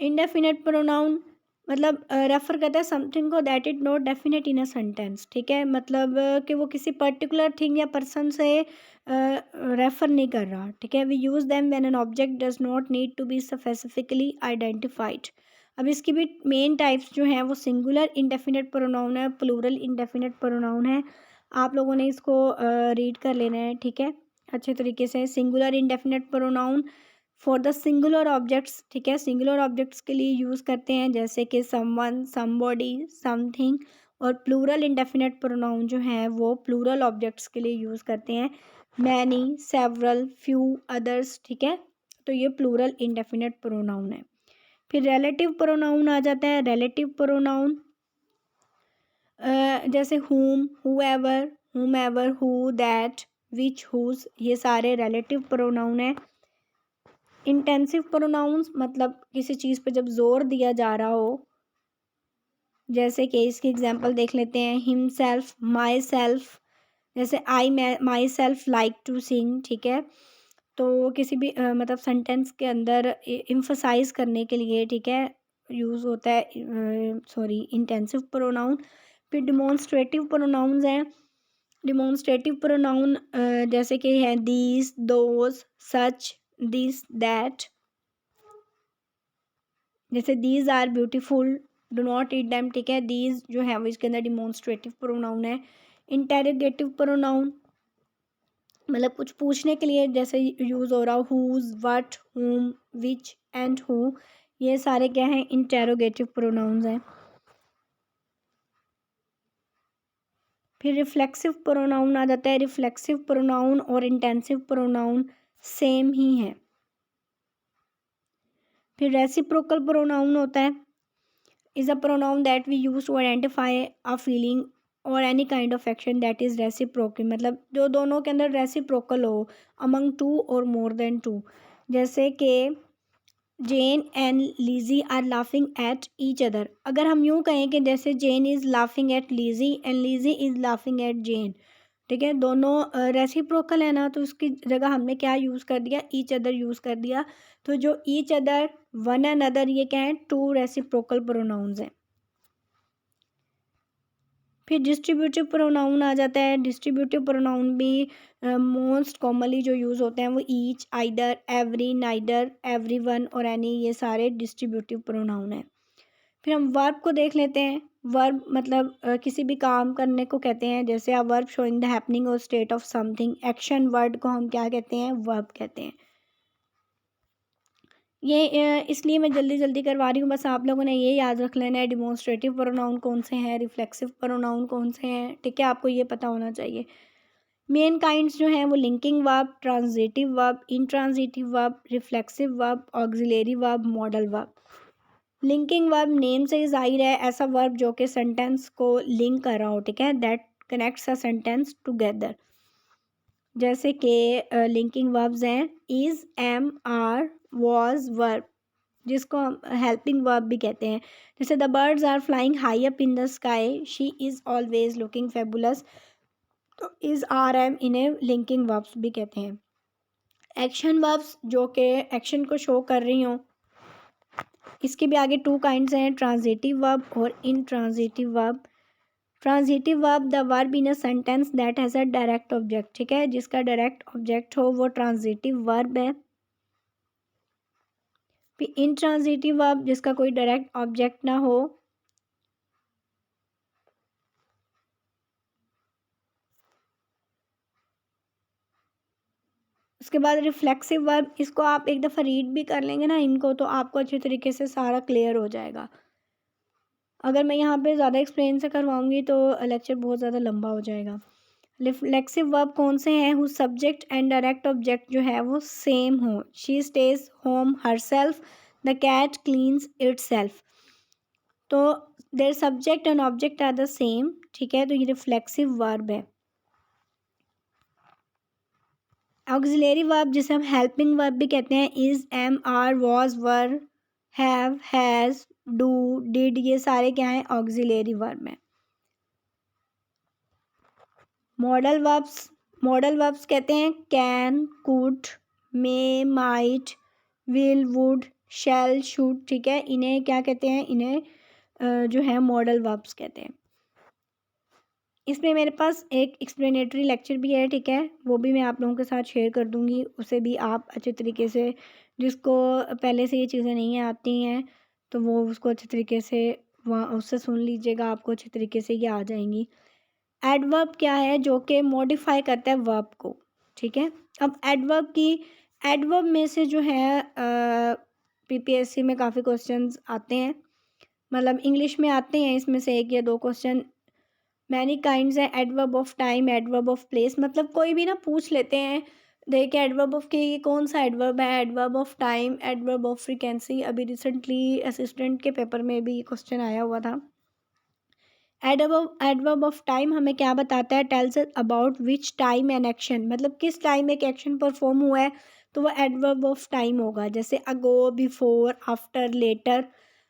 इंडेफिनेट प्रोनाउन मतलब रेफ़र करता है समथिंग को that is not definite in a sentence, ठीक है। मतलब कि वो किसी पर्टिकुलर थिंग या पर्सन से रेफ़र नहीं कर रहा, ठीक है। We use them when an object does not need to be specifically identified. अब इसकी भी मेन टाइप्स जो हैं वो सिंगुलर इंडेफिनेट प्रोनाउन है, प्लूरल इंडेफिनेट प्रोनाउन है। आप लोगों ने इसको रीड कर लेना है, ठीक है, अच्छे तरीके से। Singular indefinite pronoun for the singular objects, ठीक है, सिंगुलर ऑब्जेक्ट्स के लिए यूज़ करते हैं, जैसे कि समवन, समबॉडी, समथिंग। और प्लूरल इंडेफिनेट प्रोनाउन जो हैं वो प्लूरल ऑब्जेक्ट्स के लिए यूज़ करते हैं, मैनी, सेवरल, फ्यू, अदर्स, ठीक है। तो ये प्लूरल इंडेफिनेट प्रोनाउन है। फिर रिलेटिव प्रोनाउन आ जाता है। रिलेटिव प्रोनाउन जैसे whom, whoever, whomever, who, that, which, whose, ये सारे रिलेटिव प्रोनाउन है। इंटेंसिव प्रोनाउंस मतलब किसी चीज़ पर जब जोर दिया जा रहा हो, जैसे कि इसकी एग्जांपल देख लेते हैं, हिमसेल्फ, माई सेल्फ। जैसे I myself like to sing, ठीक है। तो किसी भी मतलब सेंटेंस के अंदर इम्फसाइज करने के लिए, ठीक है, यूज़ होता है सॉरी इंटेंसिव प्रोनाउन। फिर डिमॉन्स्ट्रेटिव प्रोनाउंस हैं। डिमॉन्स्ट्रेटिव प्रोनाउन जैसे कि हैं these, those, such, this, that. जैसे these are beautiful, do not eat them, ठीक है। दीज जो है वो इसके अंदर डिमॉन्स्ट्रेटिव प्रोनाउन है। इंटेरोगेटिव प्रोनाउन मतलब कुछ पूछने के लिए जैसे यूज़ हो रहा हो, हुज, व्हाट, हुम, विच एंड हु। ये सारे क्या हैं, इंटेरोगेटिव प्रोनाउंस हैं। फिर रिफ्लेक्सिव प्रोनाउन आ जाता है। रिफ्लेक्सिव प्रोनाउन और इंटेंसिव प्रोनाउन सेम ही है। फिर रेसिप्रोकल प्रोनाउन होता है। Is a pronoun that we use to identify a feeling और any kind of action that is reciprocal, मतलब जो दोनों के अंदर रेसिप्रोकल हो, अमंग टू और मोर देन टू। जैसे कि Jane and Lizzy are laughing at each other. अगर हम यूँ कहें कि जैसे Jane is laughing at Lizzy and Lizzy is laughing at Jane, ठीक है, दोनों रेसिप्रोकल है ना, तो उसकी जगह हमने क्या यूज़ कर दिया, ईच अदर यूज़ कर दिया। तो जो each other, one and other, ये क्या है, टू रेसिप्रोकल प्रोनाउंस हैं। फिर डिस्ट्रीब्यूटिव प्रोनाउन आ जाता है। डिस्ट्रीब्यूटिव प्रोनाउन भी मोस्ट कॉमनली जो यूज़ होते हैं वो each, either, every, neither, everyone और एनी, ये सारे डिस्ट्रीब्यूटिव प्रोनाउन हैं। फिर हम वर्ब को देख लेते हैं। वर्ब मतलब किसी भी काम करने को कहते हैं, जैसे a verb showing the happening और state of something. Action word को हम क्या कहते हैं? वर्ब कहते हैं। ये इसलिए मैं जल्दी जल्दी करवा रही हूँ, बस आप लोगों ने ये याद रख लेना है डिमॉन्स्ट्रेटिव प्रोनाउन कौन से हैं, रिफ्लेक्सिव प्रोनाउन कौन से हैं, ठीक है, आपको ये पता होना चाहिए। मेन काइंड्स जो हैं वो linking verb, transitive verb, intransitive verb, reflexive verb, auxiliary verb, modal verb. Linking verb name से ही जाहिर है ऐसा वर्ब जो कि सेंटेंस को लिंक कर रहा हो, ठीक है, that connects a sentence together. जैसे कि लिंकिंग वर्ब्स हैं is, am, are, was, verb, जिसको हम हेल्पिंग वर्ब भी कहते हैं। जैसे the birds are flying high up in the sky, she is always looking fabulous, तो इज़, आर, एम इन्हें लिंकिंग वर्ब्स भी कहते हैं। एक्शन वर्ब्स जो कि एक्शन को शो कर रही हों, इसके भी आगे टू काइंड्स हैं, ट्रांजिटिव वर्ब और intransitive verb. Transitive verb the verb in a sentence that has a direct object, ठीक है, जिसका डायरेक्ट ऑब्जेक्ट हो वो ट्रांजिटिव वर्ब है। फिर इनट्रांजिटिव वर्ब जिसका कोई डायरेक्ट ऑब्जेक्ट ना हो, उसके बाद रिफ्लेक्सिव वर्ब, इसको आप एक दफ़ा रीड भी कर लेंगे ना इनको, तो आपको अच्छे तरीके से सारा क्लियर हो जाएगा। अगर मैं यहाँ पे ज़्यादा एक्सप्लेन से करवाऊँगी तो लेक्चर बहुत ज़्यादा लंबा हो जाएगा। रिफ्लेक्सिव वर्ब कौन से हैं? Who subject and direct object जो है वो सेम हो। She stays home herself, the cat cleans itself, तो their subject and object are the same, ठीक है, तो ये रिफ्लेक्सिव वर्ब है। ऑक्सिलरी वर्ब जिसे हम हेल्पिंग वर्ब भी कहते हैं, is, am, are, was, were, have, has, do, did, ये सारे क्या हैं? ऑक्सिलरी वर्ब हैं। मॉडल वर्ब्स कहते हैं can, could, may, might, will, would, shell, should, ठीक है, इन्हें क्या कहते हैं? इन्हें जो है मॉडल वर्ब्स कहते हैं। इसमें मेरे पास एक एक्सप्लेनेटरी लेक्चर भी है, ठीक है, वो भी मैं आप लोगों के साथ शेयर कर दूँगी, उसे भी आप अच्छे तरीके से, जिसको पहले से ये चीज़ें नहीं आती हैं तो वो उसको अच्छे तरीके से वहाँ उससे सुन लीजिएगा, आपको अच्छे तरीके से ये आ जाएंगी। एडवर्ब क्या है? जो कि मॉडिफाई करता है वर्ब को, ठीक है। अब एडवर्ब में से जो है पीपीएससी में काफ़ी क्वेश्चंस आते हैं, मतलब इंग्लिश में आते हैं, इसमें से एक या दो क्वेश्चन। मैनी काइंड्स है adverb of time, adverb of place, मतलब कोई भी ना पूछ लेते हैं, देखिए एडवर्ब ऑफ के ये कौन सा एडवर्ब है, adverb of time, adverb of frequency. अभी रिसेंटली असिस्टेंट के पेपर में भी क्वेश्चन आया हुआ था। एडवर्ब ऑफ टाइम हमें क्या बताता है? Tales us about which time an action, मतलब किस टाइम एक एक्शन परफॉर्म हुआ है, तो वो एडवर्ब ऑफ टाइम होगा। जैसे ago, before, after, later.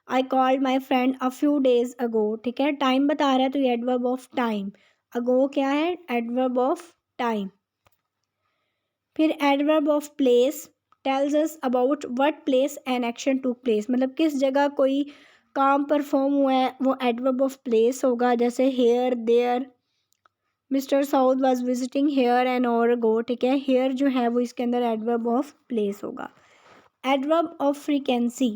I called my friend a few days ago, ठीक है, टाइम बता रहा है तो ये एडवर्ब ऑफ टाइम। अगो क्या है? Adverb of time. फिर adverb of place tells us about what place an action to place, मतलब किस जगह कोई काम परफॉर्म हुआ है, वो एडवर्ब ऑफ प्लेस होगा। जैसे here, there, Mr South was visiting here an hour ago, ठीक है, हेयर जो है वो इसके अंदर एडवर्ब ऑफ प्लेस होगा। एडवर्ब ऑफ फ्रीक्वेंसी,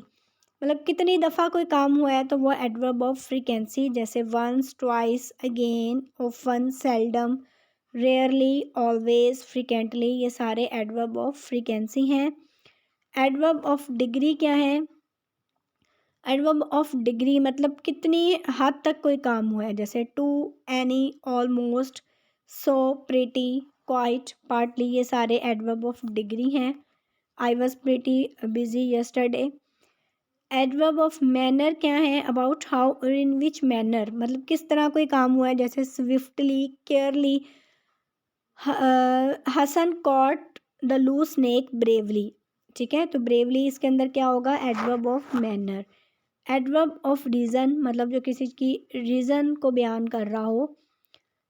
मतलब कितनी दफ़ा कोई काम हुआ है, तो वो एडवर्ब ऑफ फ्रीक्वेंसी। जैसे once, twice, again, often, seldom, rarely, always, frequently, ये सारे एडवर्ब ऑफ फ्रीक्वेंसी हैं। एडवर्ब ऑफ डिग्री क्या है? एडवर्ब ऑफ डिग्री मतलब कितनी हद तक कोई काम हुआ है। जैसे too, any, almost, so, pretty, quite, partly, ये सारे एडवर्ब ऑफ डिग्री हैं। I was pretty busy yesterday. Adverb of manner क्या है? अबाउट हाउ और इन विच मैनर, मतलब किस तरह कोई काम हुआ है। जैसे swiftly, carefully, Hasan caught the blue snake bravely, ठीक है, तो ब्रेवली इसके अंदर क्या होगा? Adverb of manner. Adverb of reason मतलब जो किसी की रीज़न को बयान कर रहा हो,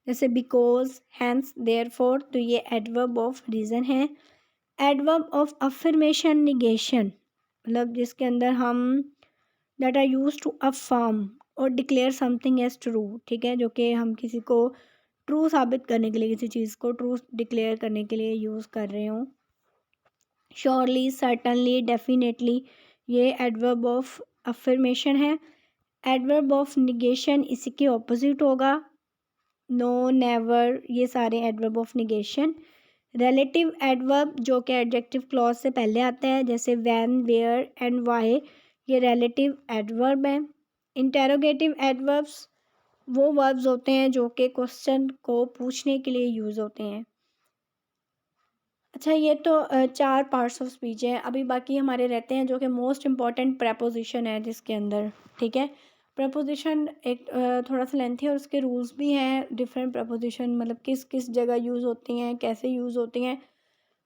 जैसे बिकॉज, हैंस, देयरफॉर, तो ये एडवर्ब ऑफ रीज़न है। एडवर्ब ऑफ अफर्मेशन, निगेशन, मतलब जिसके अंदर हम that are use to affirm और डिक्लेयर समथिंग एज ट्रू, ठीक है, जो कि हम किसी को ट्रू साबित करने के लिए, किसी चीज़ को ट्रू डिक्लेयर करने के लिए यूज़ कर रहे हों। श्योरली, सर्टनली, डेफिनेटली, ये एडवर्ब ऑफ अफर्मेशन है। एडवर्ब ऑफ निगेशन इसी के ऑपोजिट होगा। नो, नेवर, ये सारे adverb of negation. Relative adverb जो कि एडजेक्टिव क्लॉज से पहले आता है, जैसे व्हेन, वेयर एंड व्हाई, ये रिलेटिव एडवर्ब हैं। इंटेरोगेटिव एडवर्ब्स वो वर्ब्स होते हैं जो कि क्वेश्चन को पूछने के लिए यूज़ होते हैं। अच्छा, ये तो 4 पार्ट्स ऑफ स्पीच हैं। अभी बाकी हमारे रहते हैं जो कि मोस्ट इम्पॉर्टेंट प्रेपोजिशन है जिसके अंदर, ठीक है। प्रेपोजिशन एक थोड़ा सा लेंथी है और उसके रूल्स भी हैं। डिफरेंट प्रेपोजिशन मतलब किस किस जगह यूज़ होती हैं, कैसे यूज़ होती हैं,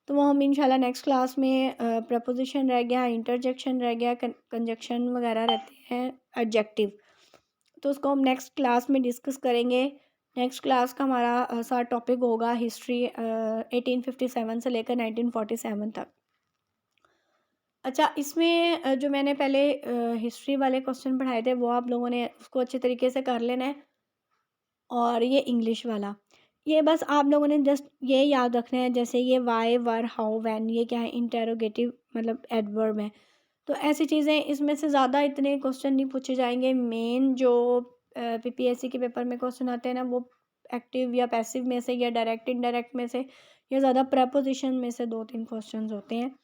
तो वो हम इंशाल्लाह नेक्स्ट क्लास में प्रेपोजिशन रह गया, इंटरजेक्शन रह गया, कंजक्शन वगैरह रहते हैं, एडजेक्टिव, तो उसको हम नेक्स्ट क्लास में डिस्कस करेंगे। नेक्स्ट क्लास का हमारा सारा टॉपिक होगा हिस्ट्री 1857 से लेकर 1947 तक। अच्छा, इसमें जो मैंने पहले हिस्ट्री वाले क्वेश्चन पढ़ाए थे वो आप लोगों ने उसको अच्छे तरीके से कर लेना है। और ये इंग्लिश वाला, ये बस आप लोगों ने जस्ट ये याद रखना है, जैसे ये वाई, वर, हाउ, व्हेन, ये क्या है, इंटेरोगेटिव मतलब एडवर्ब है। तो ऐसी चीज़ें, इसमें से ज़्यादा इतने क्वेश्चन नहीं पूछे जाएंगे। मेन जो पीपीएससी के पेपर में क्वेश्चन आते हैं ना, वो एक्टिव या पैसिव में से, या डायरेक्ट इनडायरेक्ट में से, या ज़्यादा प्रेपोजिशन में से 2-3 क्वेश्चंस होते हैं।